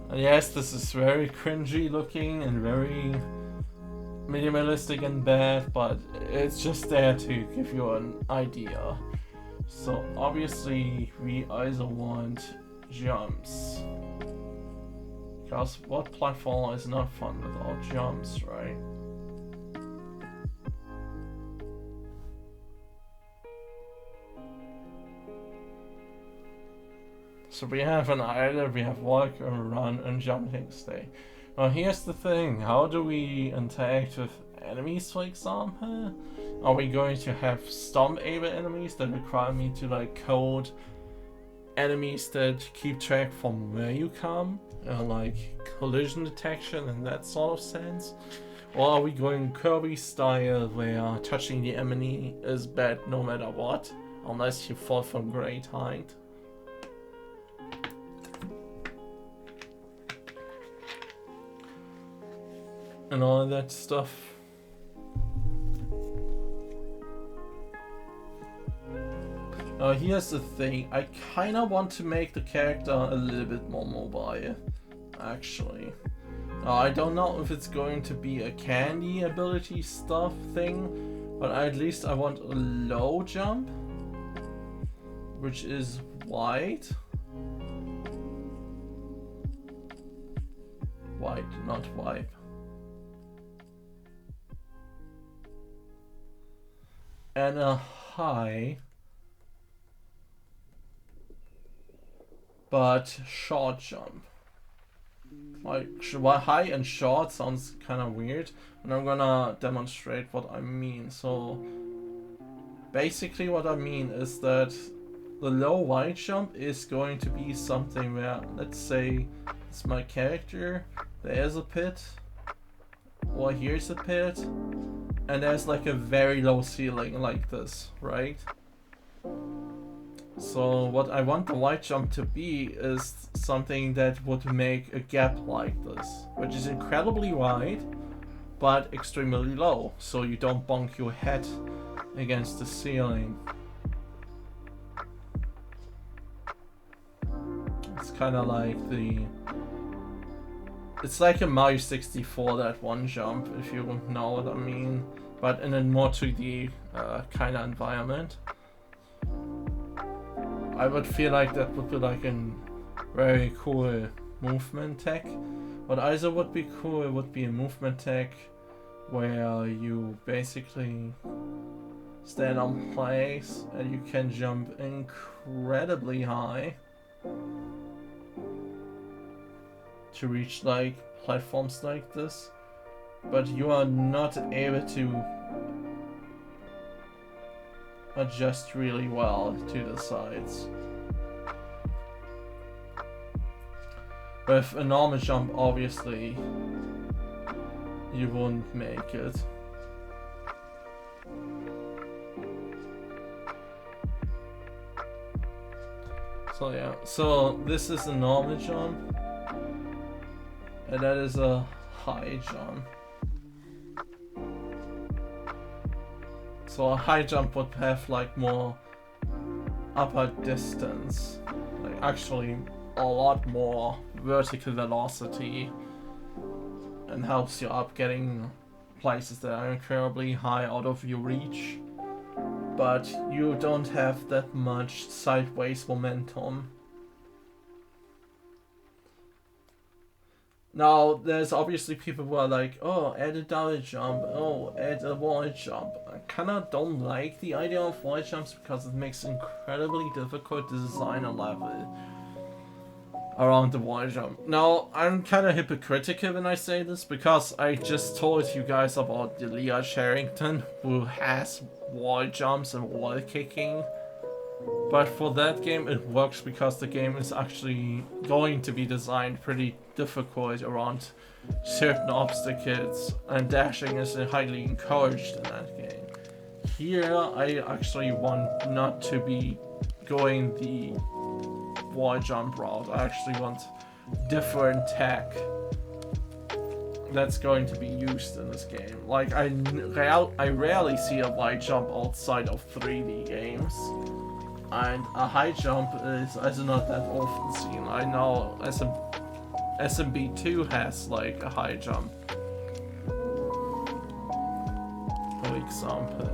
And yes, this is very cringy looking and very minimalistic and bad, but it's just there to give you an idea. So obviously we either want jumps. Because what platform is not fun without jumps, right? So we have an island, we have walk and run and jumping stay. Now here's the thing, how do we interact with enemies, for example? Are we going to have stomp-able enemies that require me to like code enemies that keep track from where you come? Like collision detection in that sort of sense? Or are we going Kirby style where touching the enemy is bad no matter what? Unless you fall from great height. And all of that stuff. Here's the thing, I kinda want to make the character a little bit more mobile, actually. I don't know if it's going to be a candy ability stuff thing, but at least I want a low jump, which is wide. Wide, not wide. And a high, but short jump. Like high and short sounds kind of weird, and I'm gonna demonstrate what I mean. So basically what I mean is that the low wide jump is going to be something where, let's say it's my character, there's a pit, or here's a pit, and there's like a very low ceiling like this, right? So what I want the wide jump to be is something that would make a gap like this, which is incredibly wide, but extremely low, so you don't bonk your head against the ceiling. It's kind of like it's like a Mario 64, that one jump, if you know what I mean, but in a more 2D kind of environment. I would feel like that would be like a very cool movement tech. What also would be cool would be a movement tech where you basically stand on place and you can jump incredibly high to reach like platforms like this, but you are not able to adjust really well to the sides. With a normal jump, obviously, you won't make it. So yeah, so this is a normal jump, and that is a high jump. So a high jump would have like more upper distance, like actually a lot more vertical velocity, and helps you up getting places that are incredibly high out of your reach, but you don't have that much sideways momentum. Now, there's obviously people who are like, oh, add a double jump, oh, add a wall jump. I kinda don't like the idea of wall jumps because it makes it incredibly difficult to design a level around the wall jump. Now, I'm kinda hypocritical when I say this because I just told you guys about the Leah Sherrington who has wall jumps and wall kicking. But for that game it works because the game is actually going to be designed pretty difficult around certain obstacles, and dashing is highly encouraged in that game. Here I actually want not to be going the wall jump route. I actually want different tech that's going to be used in this game. Like I rarely see a wide jump outside of 3D games. And a high jump is also not that often seen. I know SMB2 has like a high jump, for example.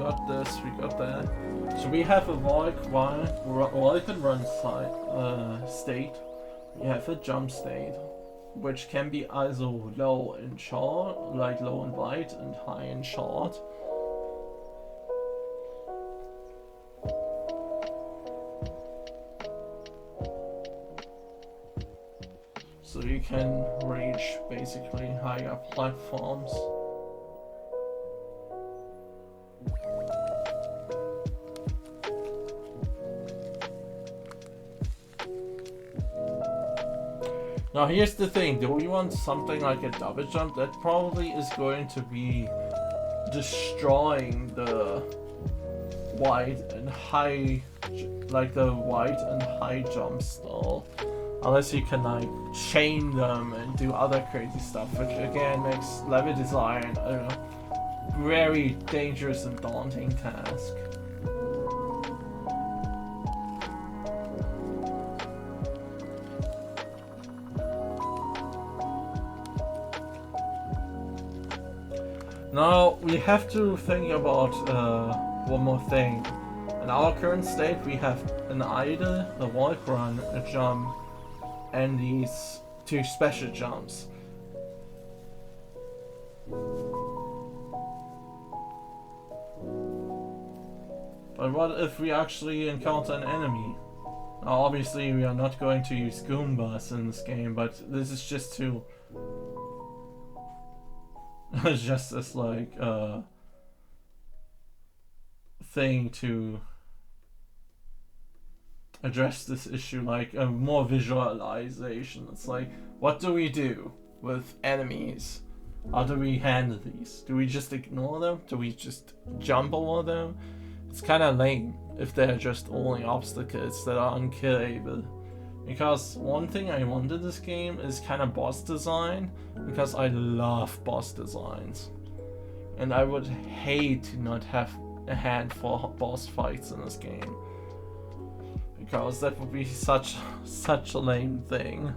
got this, we got that. So we have a Vulcan run state. We have a jump state, which can be either low and short, like low and wide, and high and short. So you can reach basically higher platforms. Now here's the thing, do we want something like a double jump? That probably is going to be destroying the wide and high, like the wide and high jumps though. Unless you can like chain them and do other crazy stuff, which again makes level design a very dangerous and daunting task. Now we have to think about one more thing. In our current state we have an idle, a walk run, a jump, and these two special jumps. But what if we actually encounter an enemy? Now obviously we are not going to use Goombas in this game, but this is just to just as like thing to address this issue, like a more visualization. It's like, what do we do with enemies? How do we handle these? Do we just ignore them? Do we just jump over them? It's kind of lame if they're just only obstacles that are unkillable. Because one thing I want in this game is kind of boss design, because I love boss designs. And I would hate to not have a hand for boss fights in this game. Because that would be such a lame thing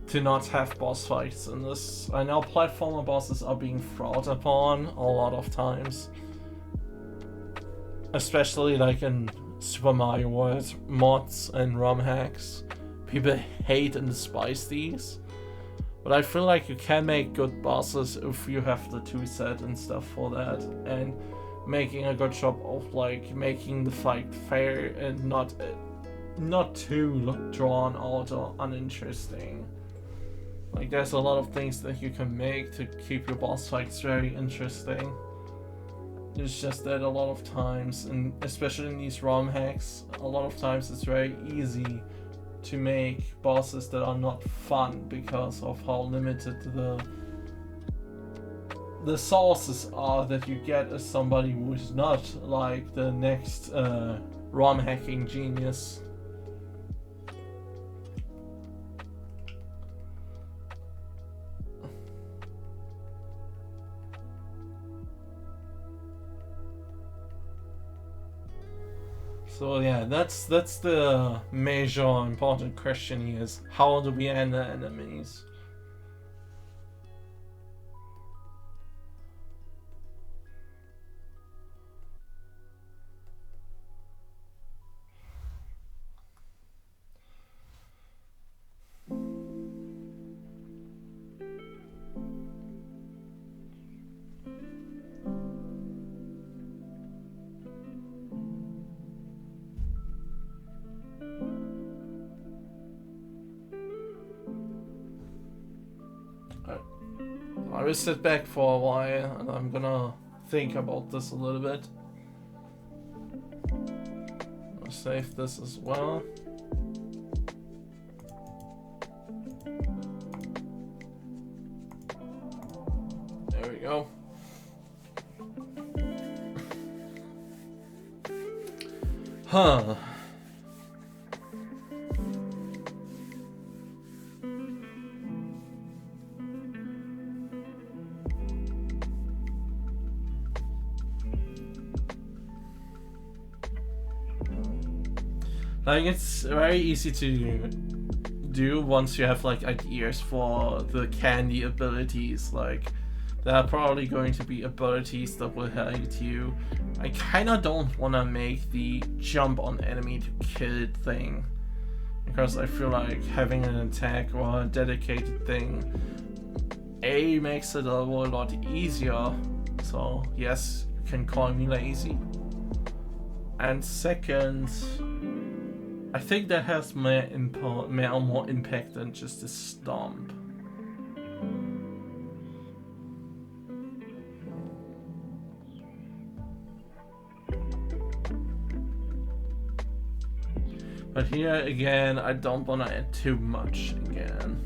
to not have boss fights in this. I know platformer bosses are being frowned upon a lot of times, especially like in Super Mario World mods and ROM hacks. People hate and despise these, but I feel like you can make good bosses if you have the tool set and stuff for that, and making a good job of like making the fight fair and not too drawn out or uninteresting. Like there's a lot of things that you can make to keep your boss fights very interesting. It's just that a lot of times, and especially in these ROM hacks, a lot of times it's very easy to make bosses that are not fun because of how limited the sources are that you get as somebody who is not like the next ROM hacking genius. So yeah, that's the major important question here, is how do we end the enemies? I will sit back for a while and I'm gonna think about this a little bit. I'll save this as well. There we go. Huh. Like, it's very easy to do once you have like ideas for the candy abilities. Like, There are probably going to be abilities that will hit you. I kinda don't wanna make the jump on enemy to kill thing, because I feel like having an attack or a dedicated thing A makes it a whole lot easier, so yes, you can call me lazy. And second, I think that has more impact than just a stomp. But here again, I don't want to add too much again.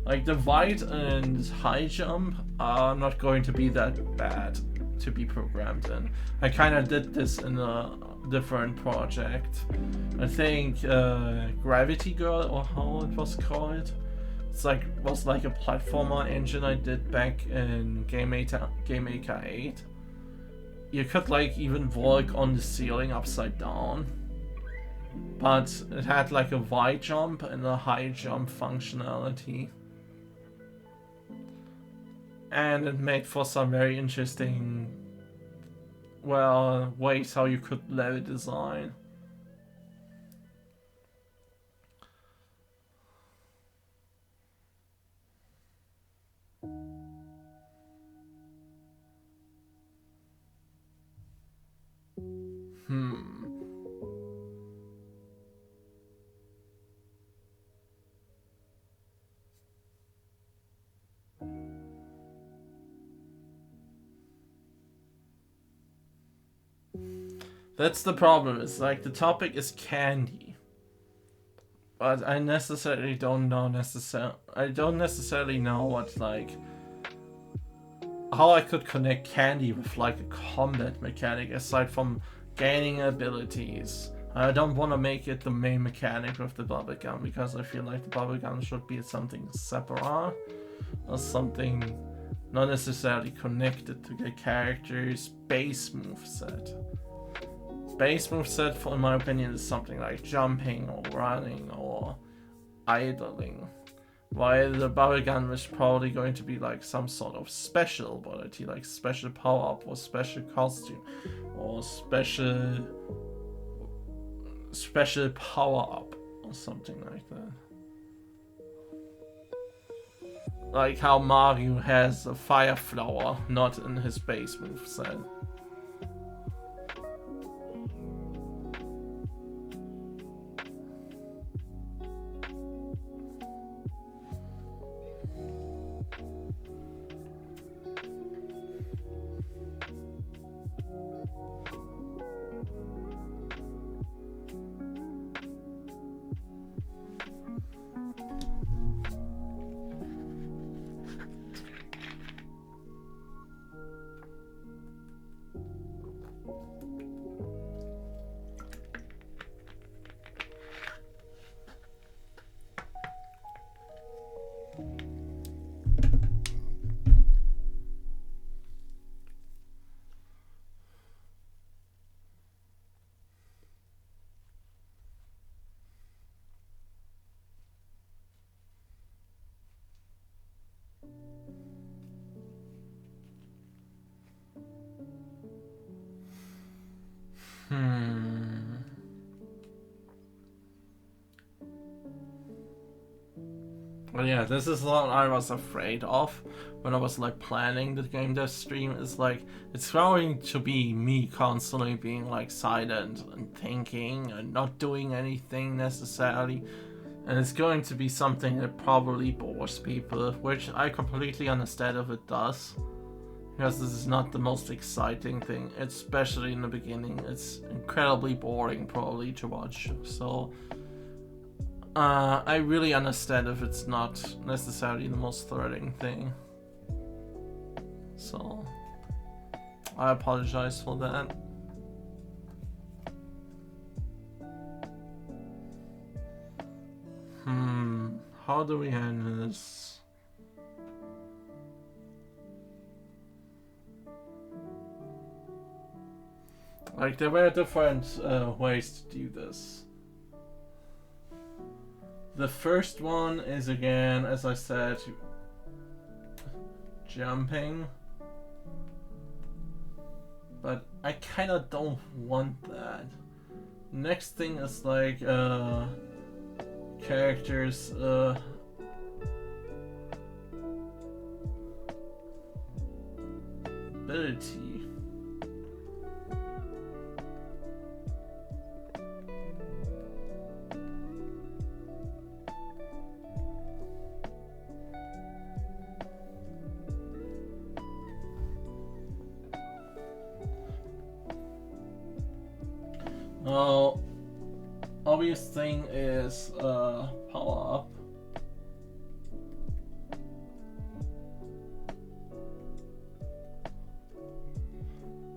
Like the wide and high jump are not going to be that bad to be programmed in. I kind of did this in a different project. I think Gravity Girl, or how it was called. Was like a platformer engine I did back in Game Maker 8. You could like even walk on the ceiling upside down. But it had like a wide jump and a high jump functionality. And it made for some very interesting, well, ways how you could level design. That's the problem. It's like the topic is candy, but I necessarily don't know I don't necessarily know what like how I could connect candy with like a combat mechanic aside from gaining abilities. I don't want to make it the main mechanic with the bubblegum because I feel like the bubblegum should be something separate or something not necessarily connected to the character's base moveset. Base moveset, in my opinion, is something like jumping or running or idling. While the bubblegum is probably going to be like some sort of special ability, like special power-up or special costume or special power-up or something like that. Like how Mario has a fire flower, not in his base moveset. But yeah, this is what I was afraid of when I was like planning the game dev stream. Is like it's going to be me constantly being like silent and thinking and not doing anything necessarily, and it's going to be something that probably bores people, which I completely understand if it does, because this is not the most exciting thing, especially in the beginning. It's incredibly boring probably to watch, so I really understand if it's not necessarily the most thrilling thing. So I apologize for that. How do we handle this? Like, there were different ways to do this. The first one is, again, as I said, jumping. But I kinda don't want that. Next thing is like characters ability. Now, obvious thing is power up.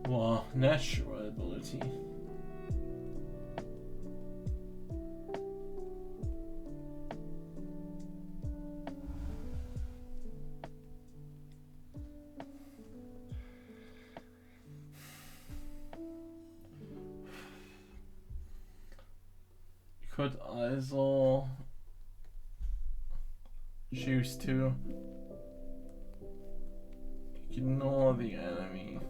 Wow, natural ability. Could also choose to ignore the enemy.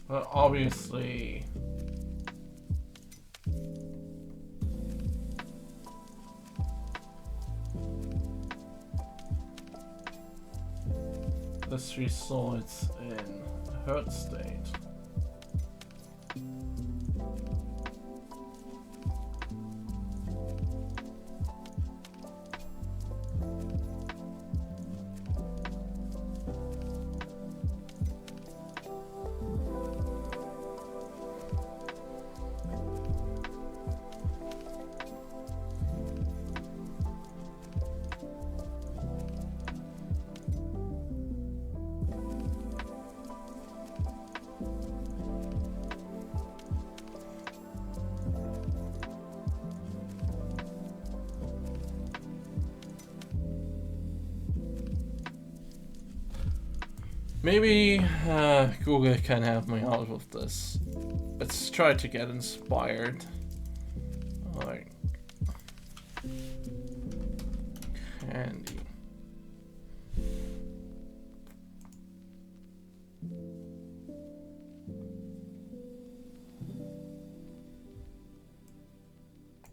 But obviously, this results in hurt state. Maybe Google can help me out with this. Let's try to get inspired. Alright. Candy.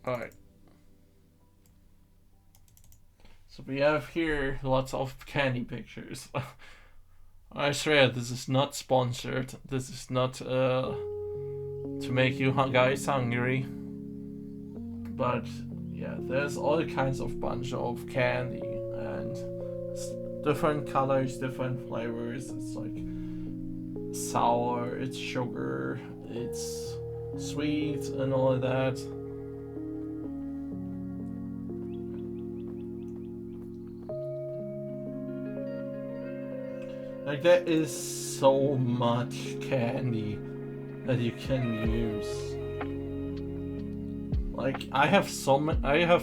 Alright. So we have here lots of candy pictures. I swear this is not sponsored. This is not to make you guys hungry. But yeah, there's all kinds of bunch of candy and different colors, different flavors. It's like sour, it's sugar, it's sweet and all of that. Like there is so much candy that you can use. Like I have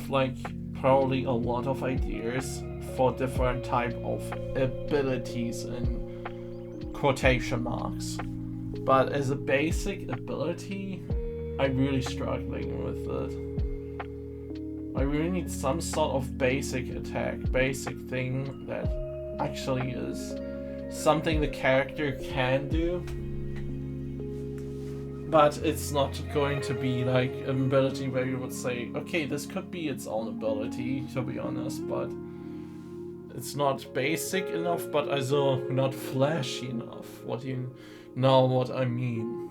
like probably a lot of ideas for different type of abilities in quotation marks. But as a basic ability, I'm really struggling with it. I really need some sort of basic attack, basic thing that actually is something the character can do, but it's not going to be like an ability where you would say, okay, this could be its own ability, to be honest, but it's not basic enough, but also not flashy enough. What you know what I mean?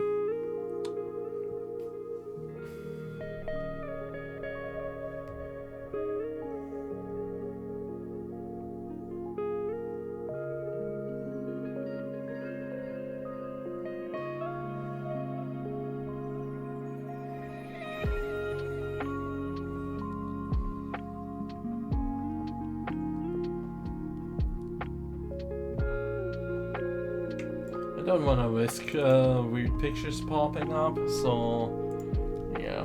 I don't want to risk weird pictures popping up, so yeah.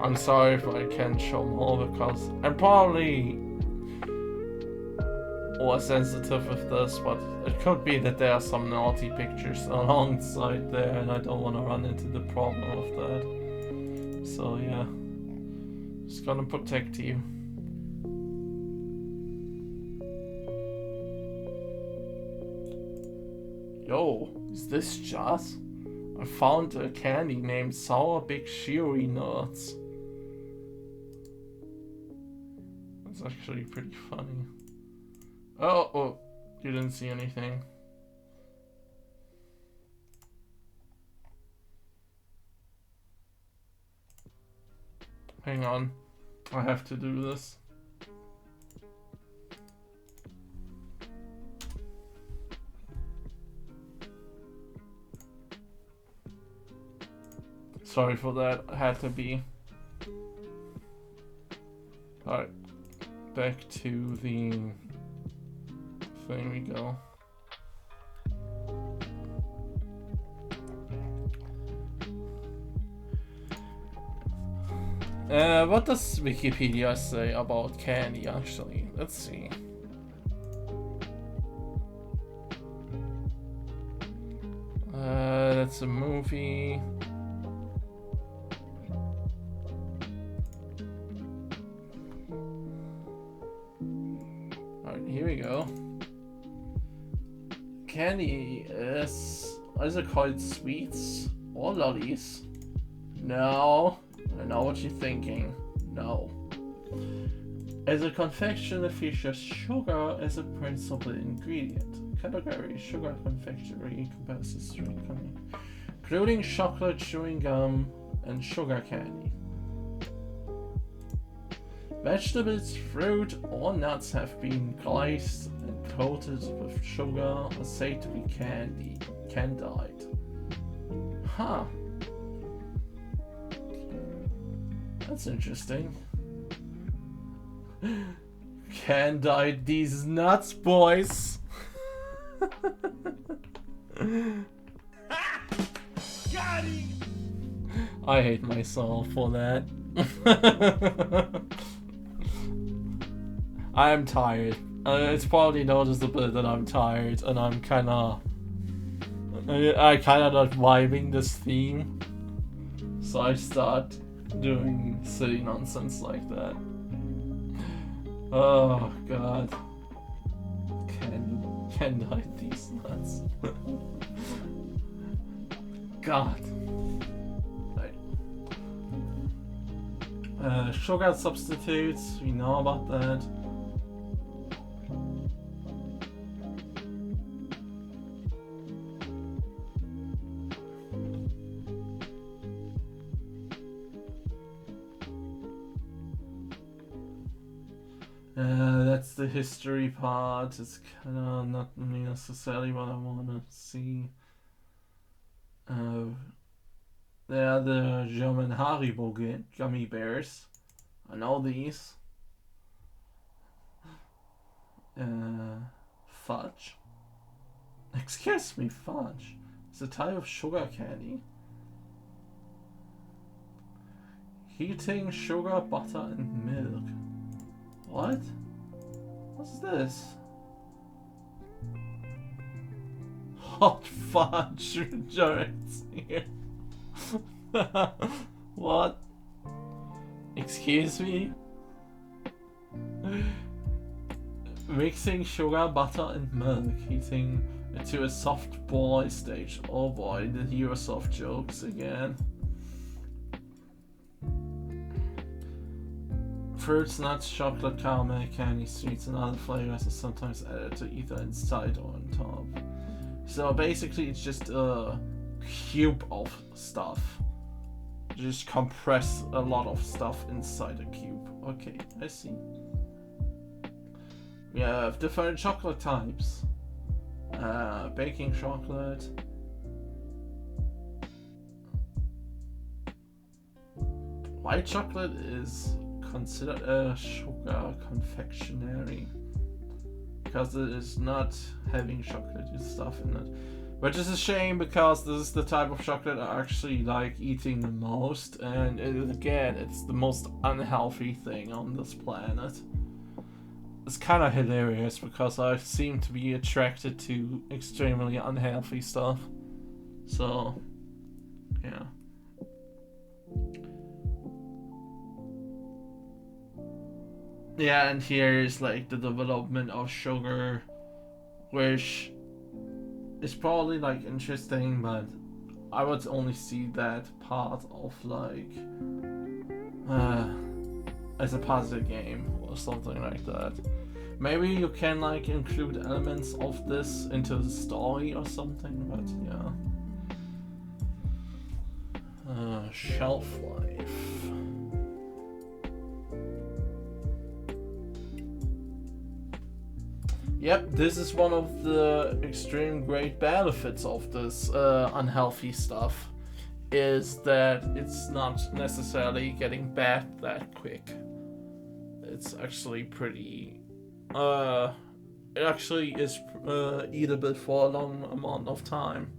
I'm sorry if I can't show more because I'm probably more sensitive with this, but it could be that there are some naughty pictures alongside there and I don't want to run into the problem of that. So yeah, just gonna protect you. Yo, is this Jazz? I found a candy named Sour Big Cheery Nuts. That's actually pretty funny. Oh, you didn't see anything. Hang on, I have to do this. Sorry for that, I had to be. Alright, back to the thing we go. What does Wikipedia say about candy actually? Let's see. That's a movie. Here we go. Candy is it called sweets or lollies? No, I know what you're thinking. No. As a confection, it features sugar as a principal ingredient. Category: sugar confectionery encompasses including chocolate, chewing gum, and sugar candy. Vegetables, fruit, or nuts have been glazed and coated with sugar or said to be candied. Huh. That's interesting. Candied these nuts, boys. Got him. I hate myself for that. I'm tired. It's probably noticeable that I'm tired and I'm I kinda not vibing this theme. So I start doing silly nonsense like that. Oh god. Can I these nuts? God. Right. Sugar substitutes, we know about that. That's the history part. It's kind of not necessarily what I want to see. They are the German Haribo gummy bears. I know these. Fudge. Excuse me, fudge. It's a type of sugar candy. Heating sugar, butter, and milk. What? What's this? Hot fudge joints here. What? Excuse me? Mixing sugar, butter, and milk, heating it to a soft boil stage. Oh boy, the Hiro-sofT jokes again. Fruits, nuts, chocolate, caramel, candy, sweets, and other flavors are sometimes added to either inside or on top. So basically it's just a cube of stuff. Just compress a lot of stuff inside a cube. Okay, I see. We have different chocolate types. Baking chocolate. White chocolate is considered a sugar confectionery because it is not having chocolatey stuff in it, which is a shame because this is the type of chocolate I actually like eating the most, and it's the most unhealthy thing on this planet. It's kind of hilarious because I seem to be attracted to extremely unhealthy stuff, so yeah. Yeah, and here is like the development of sugar, which is probably like interesting, but I would only see that part of like as a puzzle game or something like that. Maybe you can like include elements of this into the story or something, but yeah. Shelf life. Yep, this is one of the extreme great benefits of this unhealthy stuff, is that it's not necessarily getting bad that quick. It's actually pretty... it actually is eatable for a long amount of time.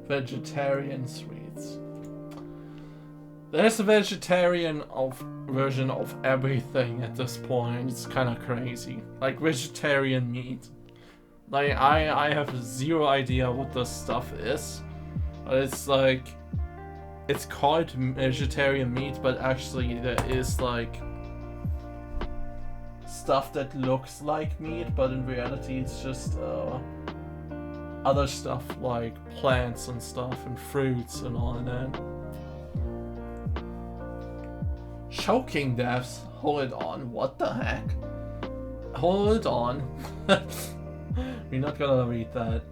Vegetarian sweets. There's a vegetarian version of everything at this point. It's kind of crazy. Like vegetarian meat. Like I have zero idea what this stuff is. But it's like, it's called vegetarian meat, but actually there is like stuff that looks like meat, but in reality it's just other stuff like plants and stuff and fruits and all that. Choking deaths. Hold on. What the heck? Hold on. We're not gonna read that.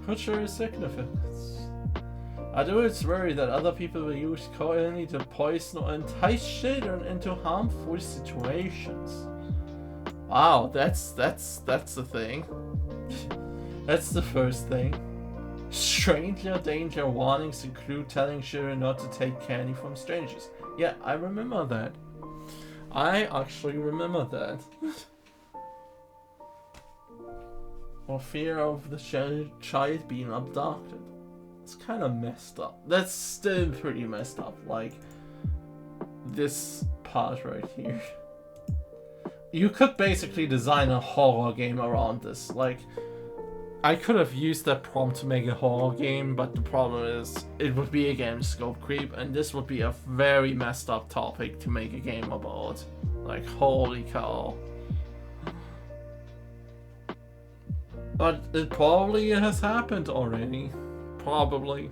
Cultural significance. I do worry that other people will use coinly to poison or entice children into harmful situations. Wow, that's the thing. That's the first thing. Stranger danger warnings include telling children not to take candy from strangers. Yeah, I remember that. I actually remember that. For fear of the child being abducted. It's kind of messed up. That's still pretty messed up. Like, this part right here. You could basically design a horror game around this. Like, I could have used that prompt to make a horror game, but the problem is it would be a game scope creep, and this would be a very messed up topic to make a game about. Like, holy cow. But it probably has happened already. Probably.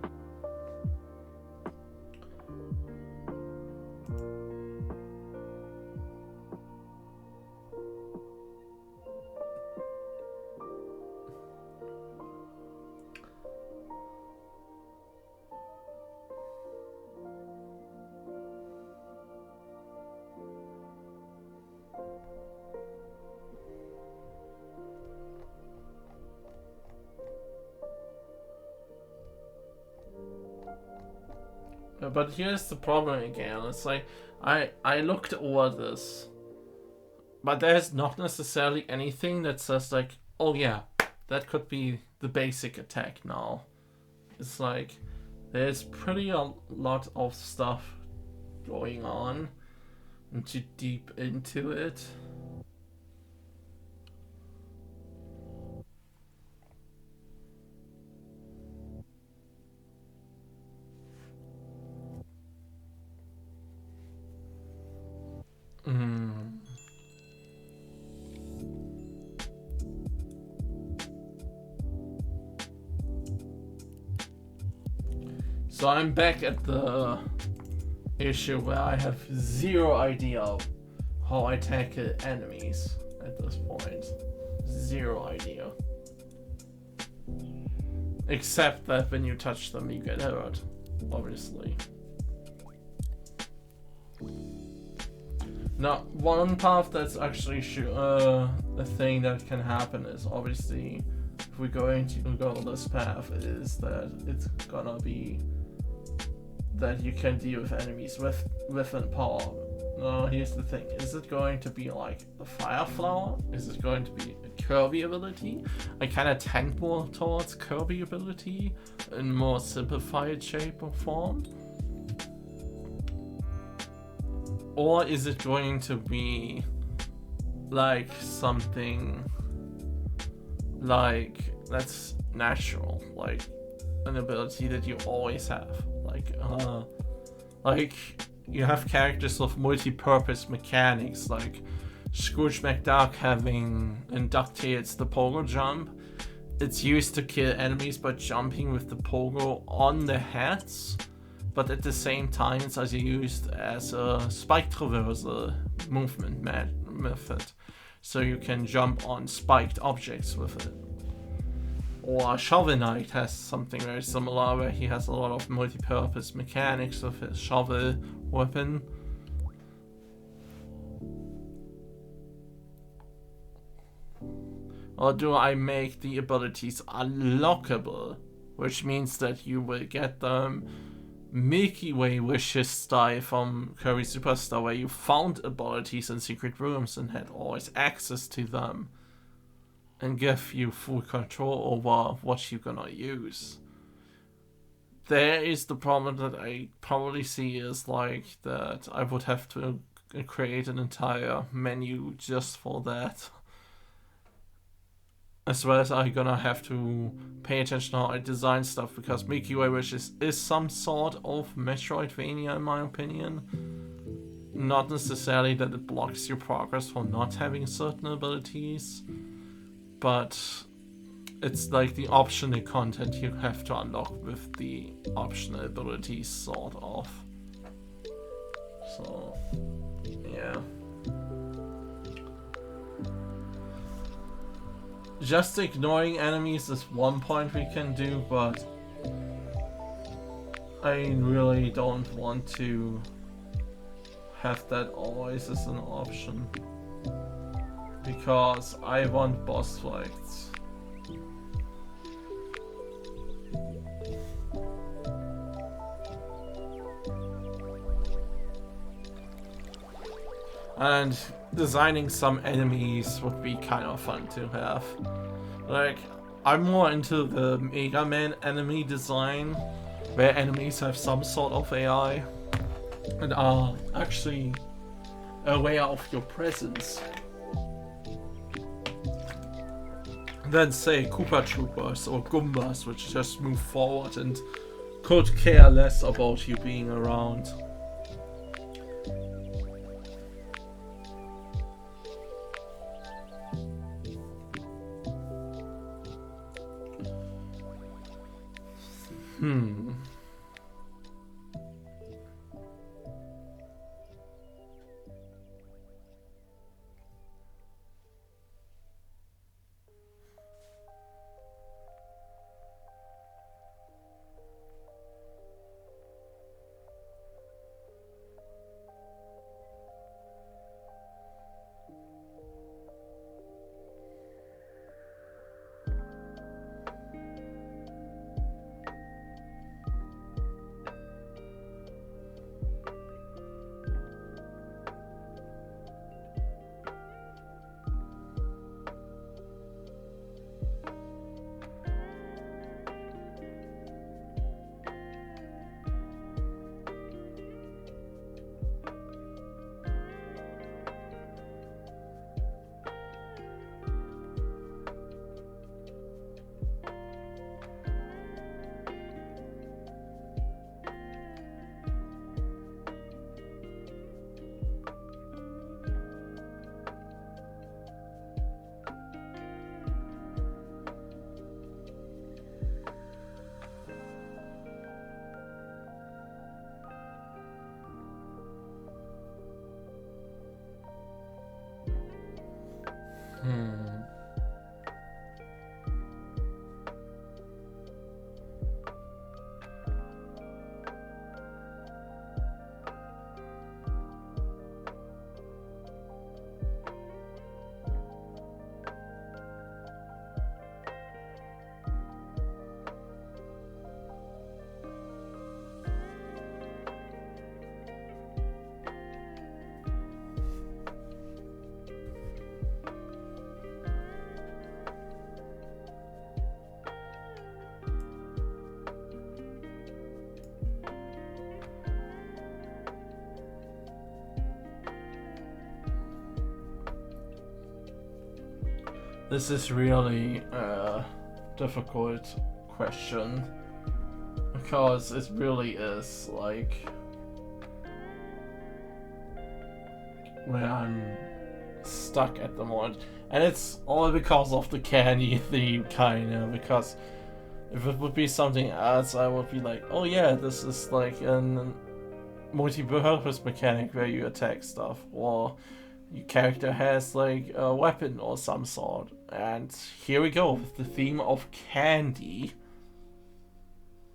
But here's the problem again. It's like I looked over this, but there's not necessarily anything that says like, oh yeah, that could be the basic attack now. It's like there's pretty a lot of stuff going on and too deep into it. So I'm back at the issue where I have zero idea of how I tackle enemies at this point. Zero idea. Except that when you touch them you get hurt, obviously. Now, one path that's actually a thing that can happen is obviously if we're going to go this path is that it's gonna be that you can deal with enemies within power. Now, here's the thing. Is it going to be like the Fire Flower? Is it going to be a Kirby ability? I kind of tend more towards Kirby ability in more simplified shape or form. Or is it going to be like something like that's natural, like an ability that you always have, like you have characters with multi-purpose mechanics, like Scrooge McDuck having in DuckTales the pogo jump. It's used to kill enemies by jumping with the pogo on their heads, but at the same time it's also used as a spike traversal movement method, so you can jump on spiked objects with it. Or Shovel Knight has something very similar where he has a lot of multi-purpose mechanics with his shovel weapon. Or do I make the abilities unlockable, which means that you will get them Milky Way wishes style from Kirby Superstar, where you found abilities in secret rooms and had always access to them, and give you full control over what you're gonna use. There is the problem that I probably see is like that I would have to create an entire menu just for that. As well as I'm gonna have to pay attention to how I design stuff, because Milky Way Wishes is some sort of Metroidvania in my opinion. Not necessarily that it blocks your progress for not having certain abilities, but it's like the optional content you have to unlock with the optional abilities, sort of. So, yeah. Just ignoring enemies is one point we can do, but I really don't want to have that always as an option. Because I want boss fights. And designing some enemies would be kind of fun to have. Like, I'm more into the Mega Man enemy design, where enemies have some sort of AI and are actually aware of your presence. Than say Koopa Troopers or Goombas, which just move forward and could care less about you being around. This is really a difficult question, because it really is like where I'm stuck at the moment, and it's all because of the candy theme, kinda. Because if it would be something else, I would be like, oh yeah, this is like a multi-purpose mechanic where you attack stuff, or your character has like a weapon or some sort. And here we go with the theme of candy.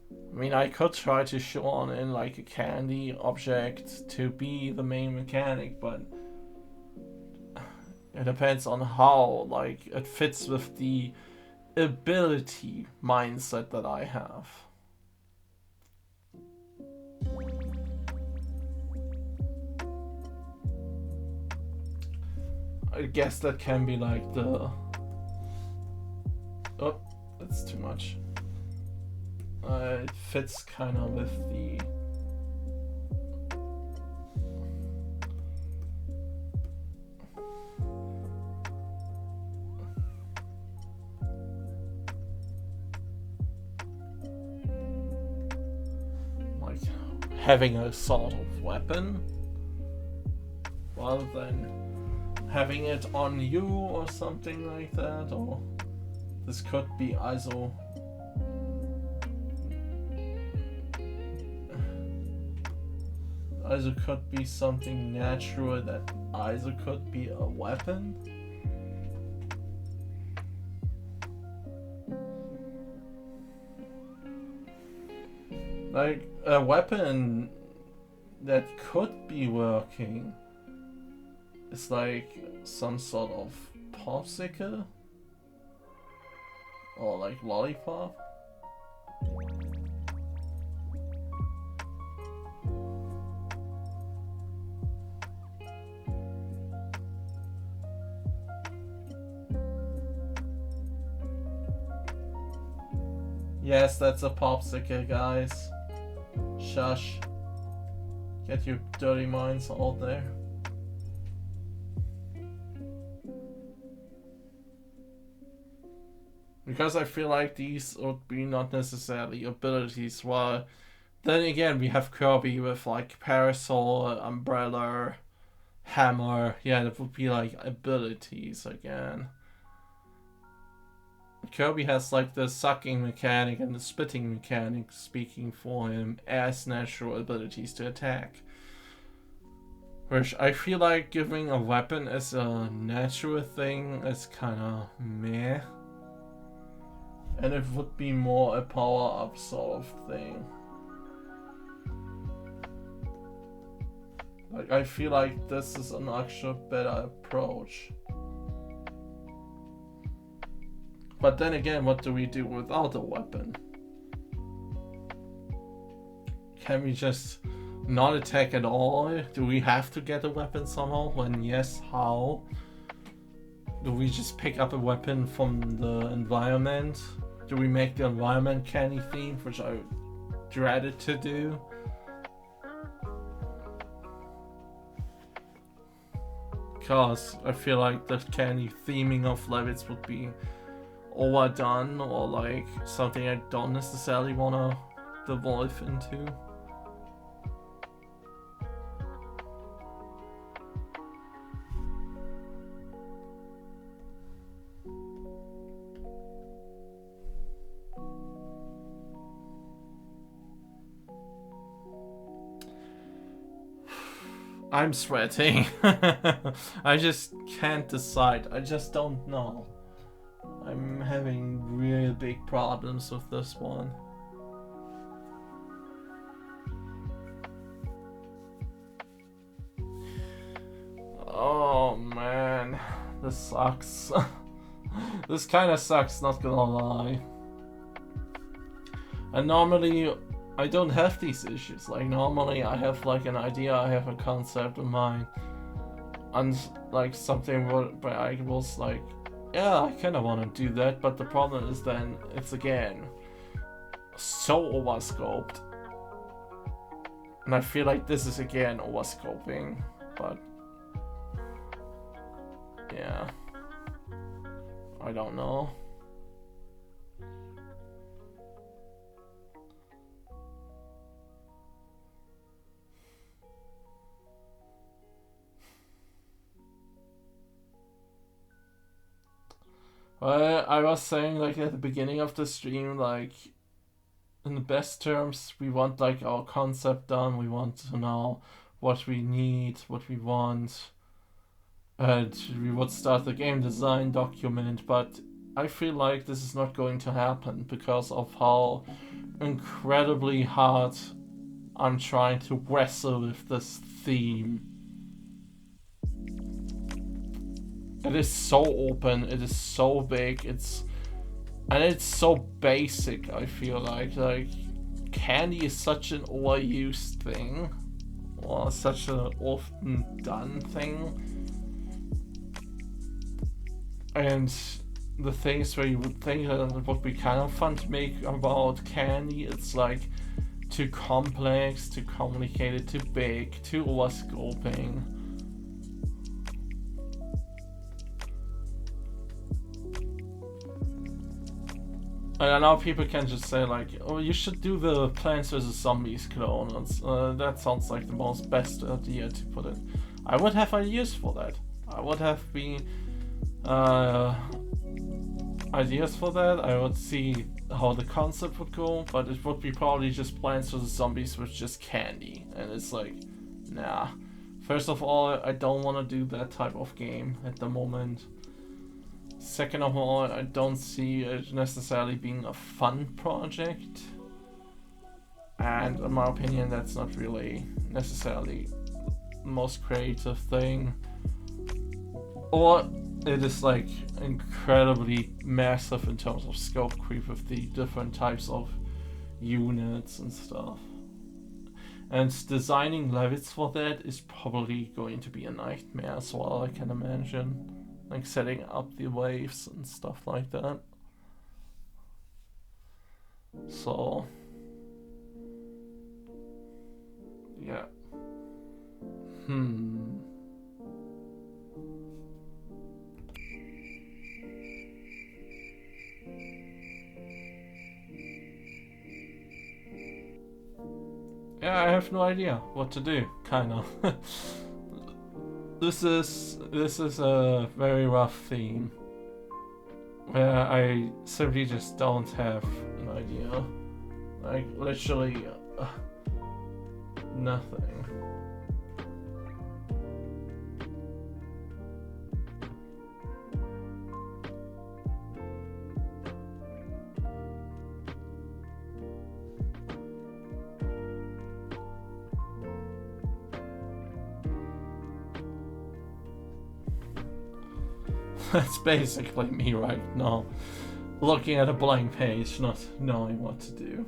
I mean, I could try to show on in like a candy object to be the main mechanic, but it depends on how like it fits with the ability mindset that I have. I guess that can be like the... Oh, that's too much. It fits kind of with the... like having a sort of weapon rather than having it on you or something like that. Or this could be also could be something natural that also could be a weapon. Like, a weapon that could be working is like some sort of popsicle? Or like lollipop? Yes, that's a popsicle, guys. Shush. Get your dirty minds out there. Because I feel like these would be not necessarily abilities, while then again we have Kirby with like parasol, umbrella, hammer. Yeah, that would be like abilities again. Kirby has like the sucking mechanic and the spitting mechanic speaking for him as natural abilities to attack. Which I feel like giving a weapon as a natural thing is kinda meh. And it would be more a power-up sort of thing. Like, I feel like this is an actual better approach. But then again, what do we do without a weapon? Can we just not attack at all? Do we have to get a weapon somehow? When yes, how? Do we just pick up a weapon from the environment? Do we make the environment candy themed, which I dreaded to do? Because I feel like the candy theming of levels would be overdone, or like something I don't necessarily want to devolve into. I'm sweating. I just can't decide. I just don't know. I'm having real big problems with this one. Oh man, this sucks. This kind of sucks, not gonna lie. And normally I don't have these issues. Like normally I have like an idea, I have a concept in mind, and like something where I was like, yeah, I kind of want to do that, but the problem is then it's again so overscoped, and I feel like this is again overscoping, but yeah, I don't know. Well, I was saying like at the beginning of the stream, like in the best terms, we want like our concept done, we want to know what we need, what we want, and we would start the game design document, but I feel like this is not going to happen because of how incredibly hard I'm trying to wrestle with this theme. It is so open, it is so big, and it's so basic, I feel like candy is such an overused thing, or such an often done thing. And the things where you would think that it would be kind of fun to make about candy, it's like too complex, too complicated, too big, too overscoping. I know people can just say like, oh, you should do the Plants vs Zombies clone. That sounds like the most best idea to put it. I would have ideas for that. I would have been ideas for that. I would see how the concept would go, but it would be probably just Plants vs Zombies with just candy, and it's like, nah. First of all, I don't want to do that type of game at the moment. Second of all, I don't see it necessarily being a fun project. And in my opinion, that's not really necessarily the most creative thing. Or it is like incredibly massive in terms of scope creep with the different types of units and stuff. And designing levels for that is probably going to be a nightmare as well, I can imagine. Like setting up the waves and stuff like that. So yeah. Yeah, I have no idea what to do, kinda. This is a very rough theme where I simply just don't have an idea. Like literally nothing. That's basically me right now. Looking at a blank page, not knowing what to do.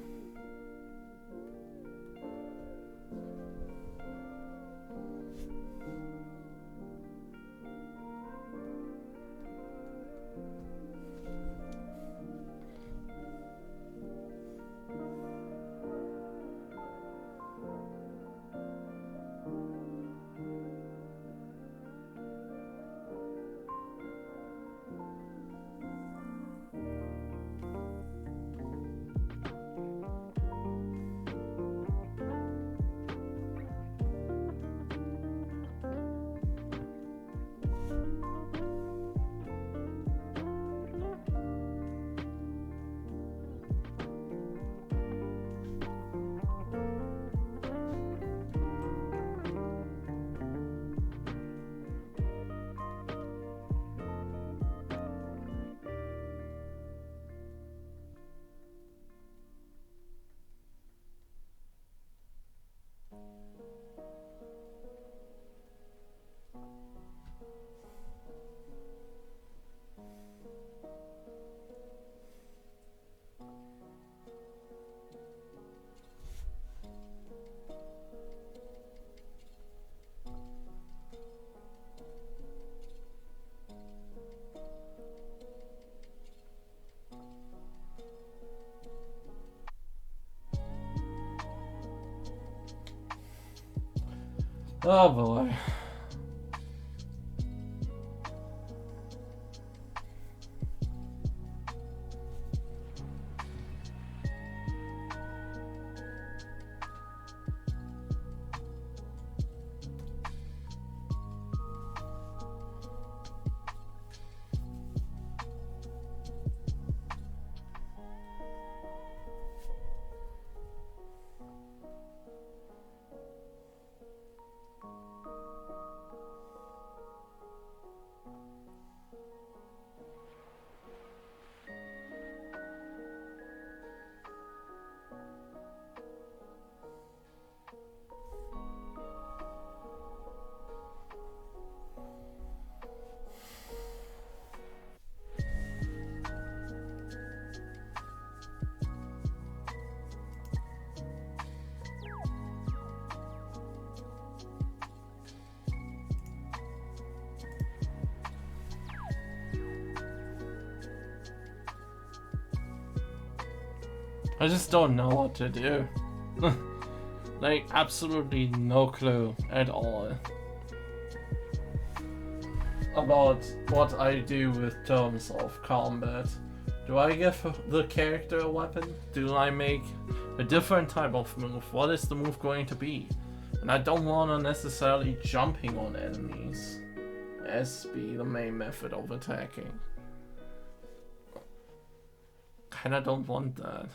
Oh boy. I just don't know what to do. Like, absolutely no clue at all about what I do with terms of combat. Do I give the character a weapon? Do I make a different type of move? What is the move going to be? And I don't want to necessarily jumping on enemies as be the main method of attacking. Kinda don't want that.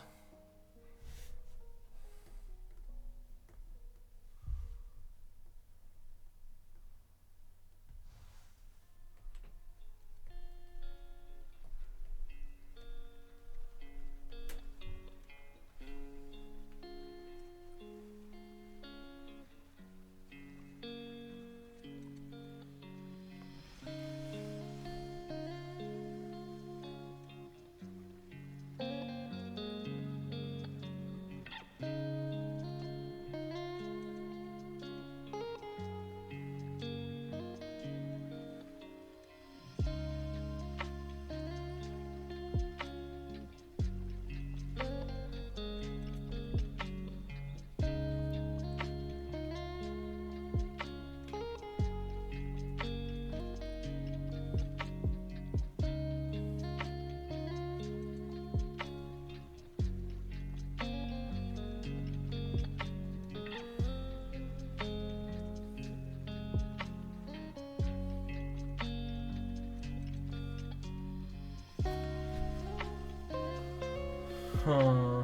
Huh.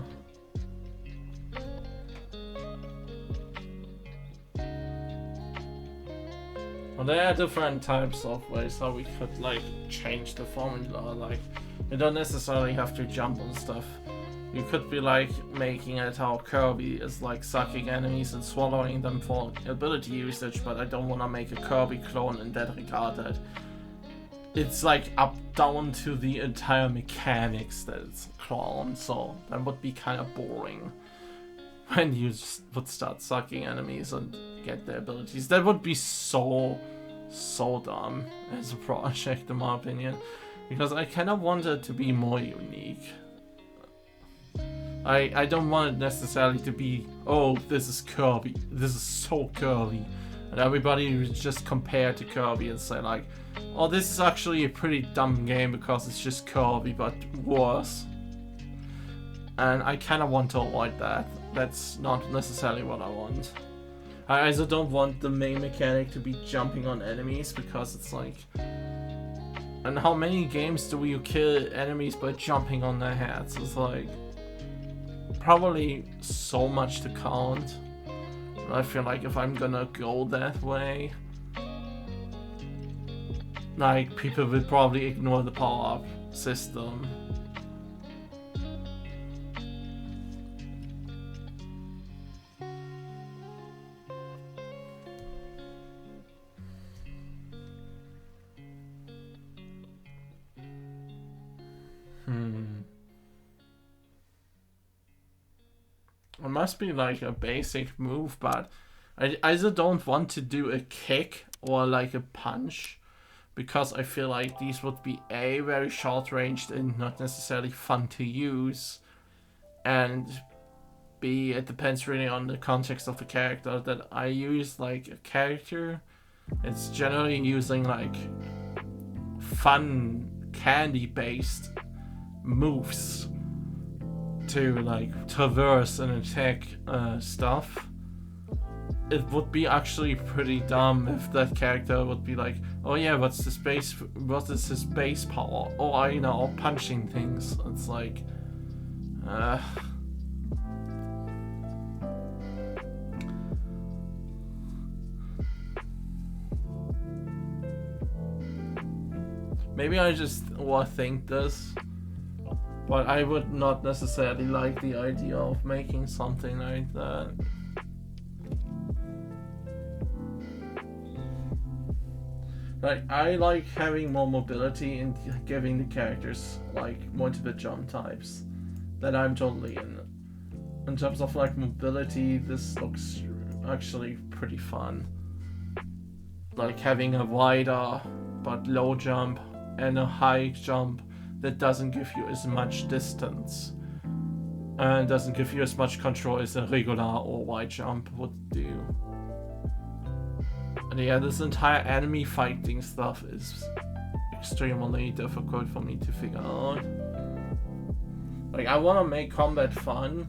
Well, there are different types of ways how we could like change the formula. Like, you don't necessarily have to jump on stuff. You could be like making it how Kirby is like sucking enemies and swallowing them for ability usage, but I don't want to make a Kirby clone in that regard. That it's like up down to the entire mechanics that it's a clone, so that would be kind of boring. When you just would start sucking enemies and get their abilities, that would be so dumb as a project in my opinion, because I kind of want it to be more unique. I don't want it necessarily to be, oh, this is Kirby, this is so Kirby, and everybody would just compare to Kirby and say like, oh, this is actually a pretty dumb game because it's just Kirby but worse. And I kind of want to avoid that. That's not necessarily what I want. I also don't want the main mechanic to be jumping on enemies, because it's like, and how many games do you kill enemies by jumping on their heads? It's like probably so much to count. And I feel like if I'm gonna go that way, like people will probably ignore the power-up system. It must be like a basic move, but I either don't want to do a kick or like a punch, because I feel like these would be A, very short ranged and not necessarily fun to use, and B, it depends really on the context of the character that I use. Like a character, it's generally using like fun candy based moves to like traverse and attack stuff. It would be actually pretty dumb if that character would be like, oh yeah, what is his base power? Oh, I know, punching things. It's like, maybe I just overthink this, but I would not necessarily like the idea of making something like that. Like, I like having more mobility and giving the characters like multiple jump types. That I'm totally in. In terms of like mobility, this looks actually pretty fun. Like having a wider but low jump and a high jump that doesn't give you as much distance and doesn't give you as much control as a regular or wide jump would do. And yeah, this entire enemy fighting stuff is extremely difficult for me to figure out. Like, I want to make combat fun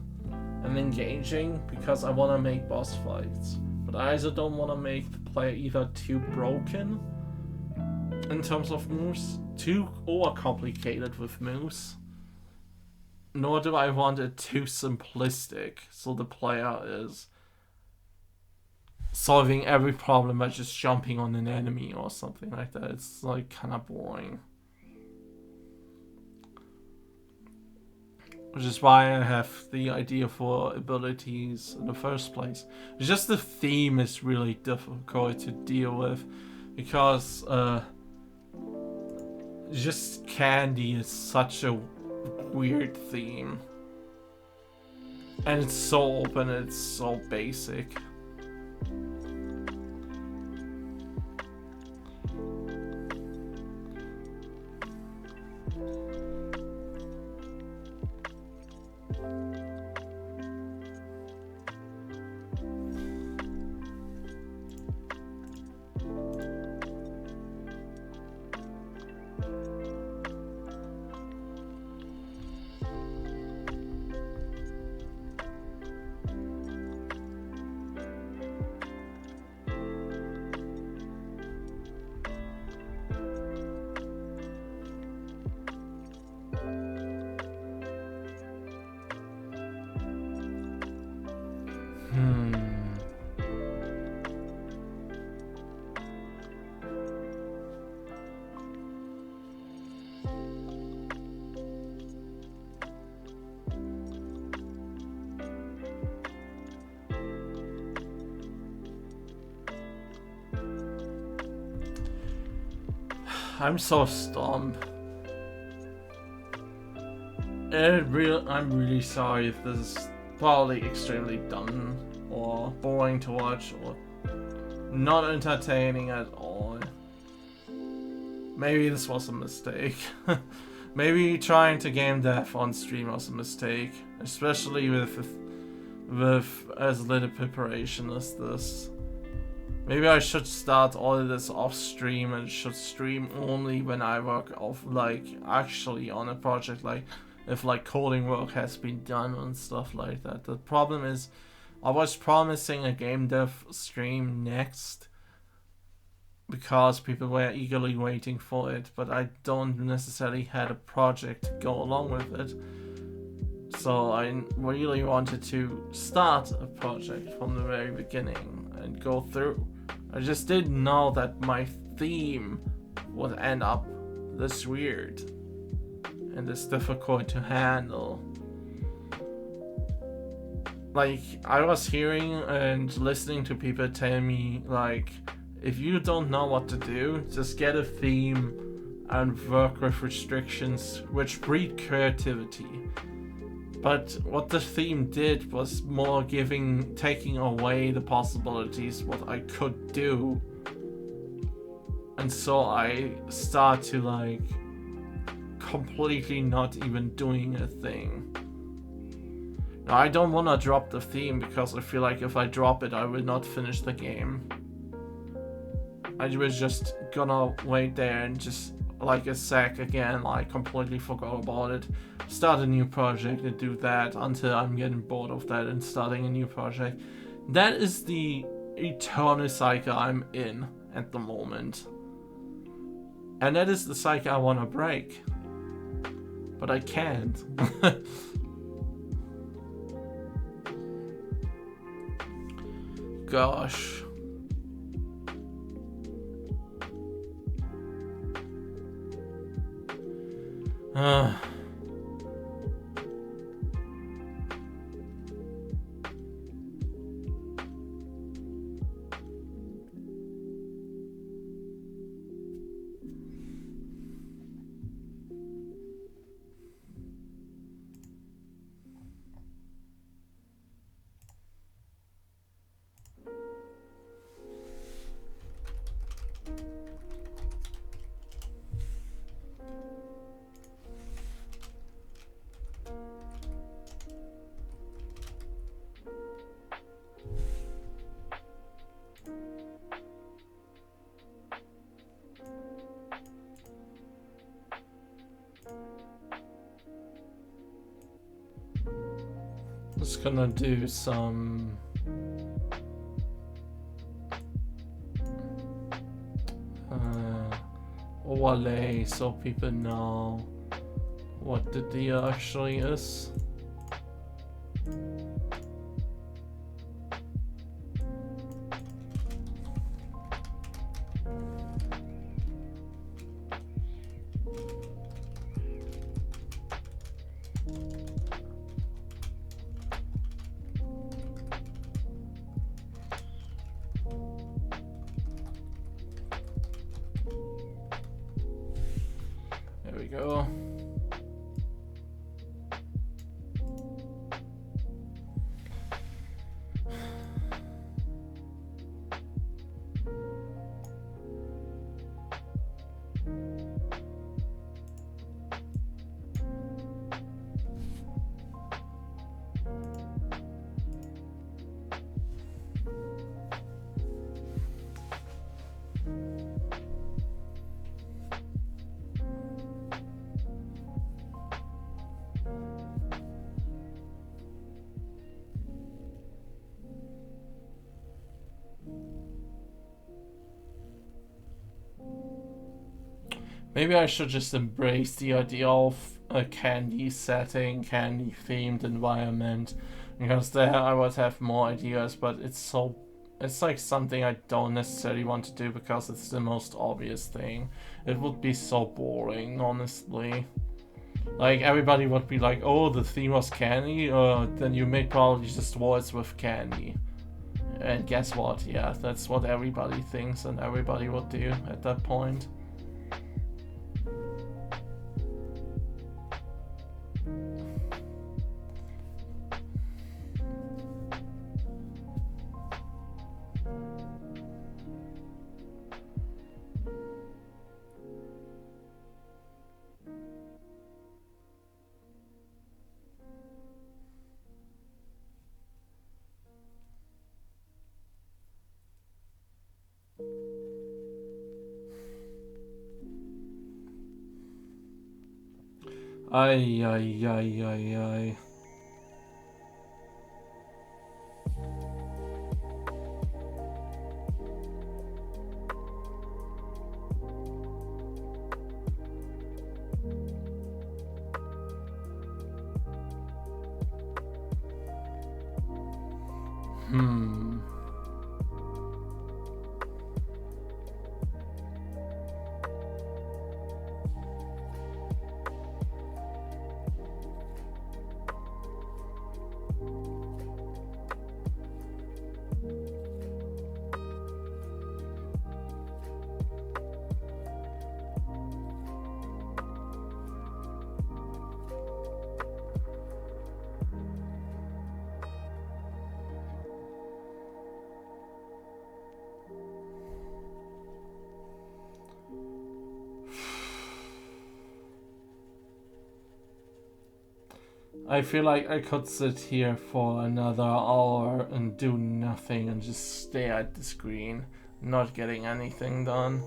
and engaging because I want to make boss fights, but I also don't want to make the player either too broken in terms of moves, too overcomplicated with moves, nor do I want it too simplistic so the player is solving every problem by just jumping on an enemy or something like that. It's like kind of boring. Which is why I have the idea for abilities in the first place. It's just the theme is really difficult to deal with, because just candy is such a weird theme. And it's so open, it's so basic. I'm so stumped. I'm really sorry if this is probably extremely dumb or boring to watch or not entertaining at all. Maybe this was a mistake. Maybe trying to game dev on stream was a mistake, especially with as little preparation as this. Maybe I should start all of this off stream and should stream only when I work off, like, actually on a project, like if like coding work has been done and stuff like that. The problem is I was promising a game dev stream next because people were eagerly waiting for it, but I don't necessarily had a project to go along with it. So I really wanted to start a project from the very beginning and go through. I just didn't know that my theme would end up this weird and this difficult to handle. Like, I was hearing and listening to people tell me, like, if you don't know what to do, just get a theme and work with restrictions which breed creativity. But what the theme did was more taking away the possibilities what I could do. And so I start to like completely not even doing a thing. Now, I don't want to drop the theme because I feel like if I drop it I will not finish the game. I was just gonna wait there and just like a sec again, like completely forgot about it, start a new project and do that until I'm getting bored of that and starting a new project. That is the eternal cycle I'm in at the moment. And that is the cycle I want to break. But I can't. Gosh. Just gonna do some overlay so people know what the deal actually is. Go. Maybe I should just embrace the idea of a candy setting, candy themed environment, because there I would have more ideas, but it's like something I don't necessarily want to do because it's the most obvious thing. It would be so boring, honestly. Like, everybody would be like, oh, the theme was candy, then you make probably just words with candy. And guess what? Yeah, that's what everybody thinks and everybody would do at that point. Ay, ay, ay, ay, ay. Hmm. I feel like I could sit here for another hour and do nothing and just stare at the screen, not getting anything done.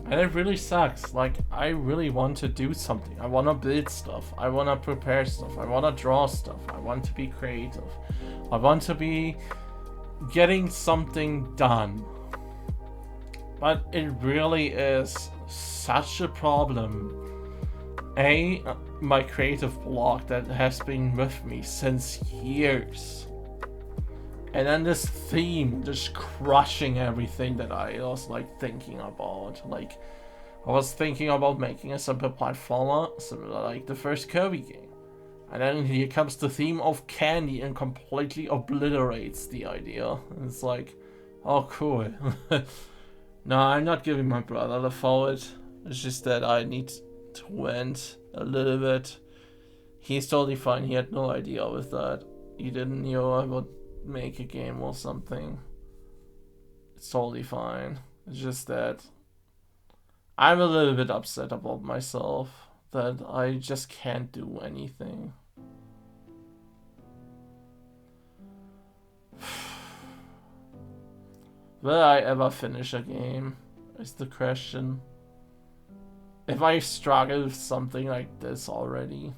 And it really sucks. Like, I really want to do something. I want to build stuff. I want to prepare stuff. I want to draw stuff. I want to be creative. I want to be getting something done. But it really is such a problem. My creative block that has been with me since years. And then this theme just crushing everything that I was like thinking about. Like, I was thinking about making a simple platformer, similar like the first Kirby game. And then here comes the theme of candy and completely obliterates the idea. And it's like, oh cool. No, I'm not giving my brother the fault. It's just that I need to vent a little bit. He's totally fine. He had no idea with that. He didn't know I would make a game or something. It's totally fine. It's just that I'm a little bit upset about myself that I just can't do anything. Will I ever finish a game? Is the question. If I struggle with something like this already.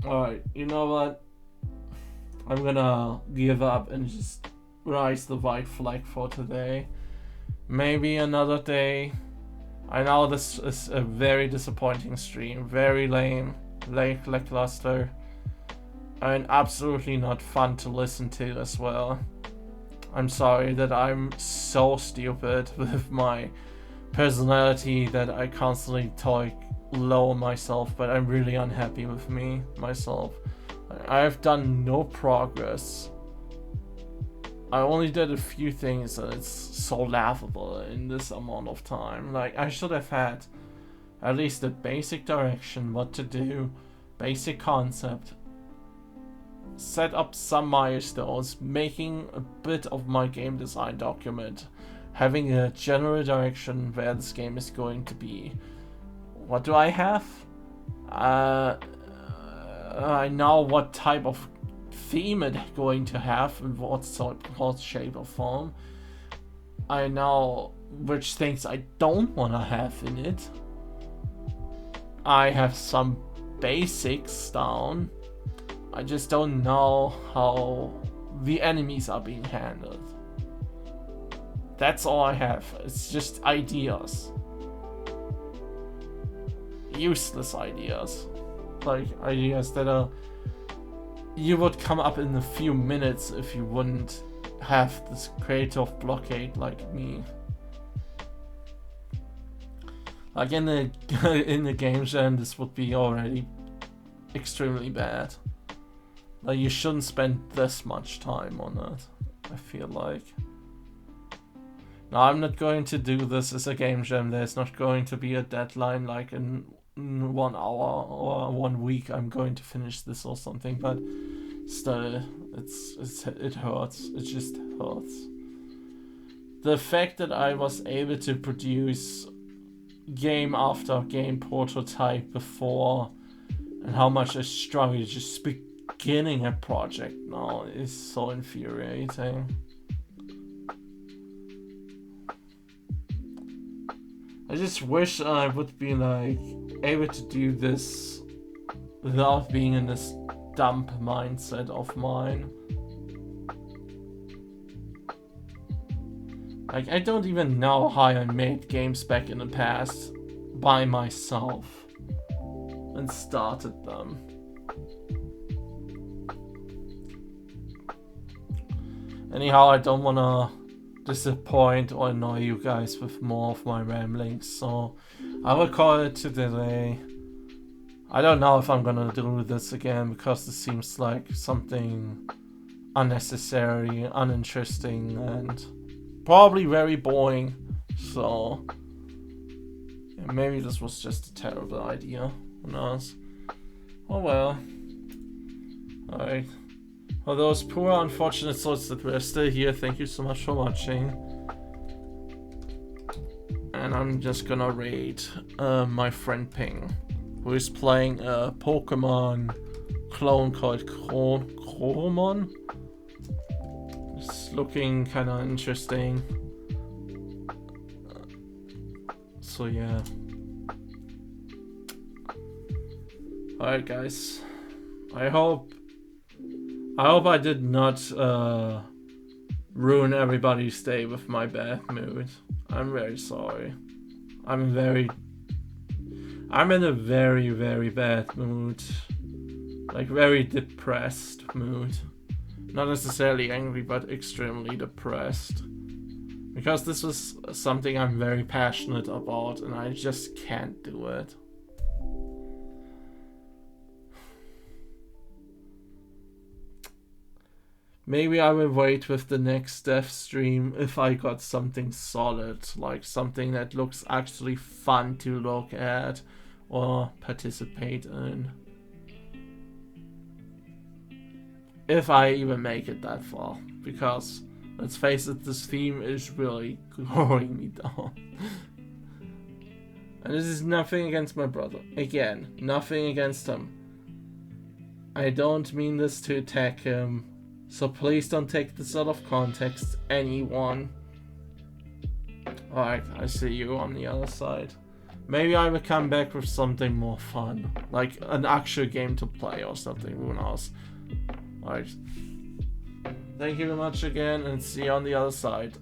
Alright, you know what? I'm gonna give up and just raise the white flag for today. Maybe another day. I know this is a very disappointing stream, very lame, lackluster, and absolutely not fun to listen to as well. I'm sorry that I'm so stupid with my personality that I constantly talk low on myself, but I'm really unhappy with myself. I've done no progress. I only did a few things and it's so laughable in this amount of time. Like, I should have had at least a basic direction, what to do, basic concept, set up some milestones, making a bit of my game design document, having a general direction where this game is going to be. What do I have? I know what type of theme it's going to have and what shape or form. I know which things I don't want to have in it. I have some basics down. I just don't know how the enemies are being handled. That's all I have. It's just ideas. Useless ideas. Like ideas that you would come up in a few minutes if you wouldn't have this creative blockade like me. Like in the game jam, this would be already extremely bad. Like, you shouldn't spend this much time on it, I feel like. Now, I'm not going to do this as a game jam. There's not going to be a deadline like in 1 hour or 1 week I'm going to finish this or something, but still, It hurts. It just hurts. The fact that I was able to produce game after game prototype before, and how much I struggled just beginning a project now is so infuriating. I just wish I would be like able to do this without being in this dump mindset of mine. Like, I don't even know how I made games back in the past by myself and started them. Anyhow, I don't wanna disappoint or annoy you guys with more of my ramblings, so I will call it today. I don't know if I'm gonna do this again because this seems like something unnecessary, uninteresting, and probably very boring. So yeah, maybe this was just a terrible idea. Who knows? Oh well. Alright. For those poor unfortunate souls that were still here, thank you so much for watching. And I'm just gonna raid my friend Ping, who is playing a Pokemon clone called Chromon. It's looking kinda interesting. So yeah. Alright guys. I hope I did not ruin everybody's day with my bad mood. I'm very sorry. I'm in a very, very bad mood. Like, very depressed mood. Not necessarily angry, but extremely depressed. Because this was something I'm very passionate about, and I just can't do it. Maybe I will wait with the next dev stream if I got something solid, like something that looks actually fun to look at or participate in. If I even make it that far, because let's face it, this theme is really growing me down. And this is nothing against my brother. Again, nothing against him. I don't mean this to attack him. So please don't take this out of context, anyone. Alright, I see you on the other side. Maybe I will come back with something more fun. Like an actual game to play or something, who knows. Alright. Thank you very much again, and see you on the other side.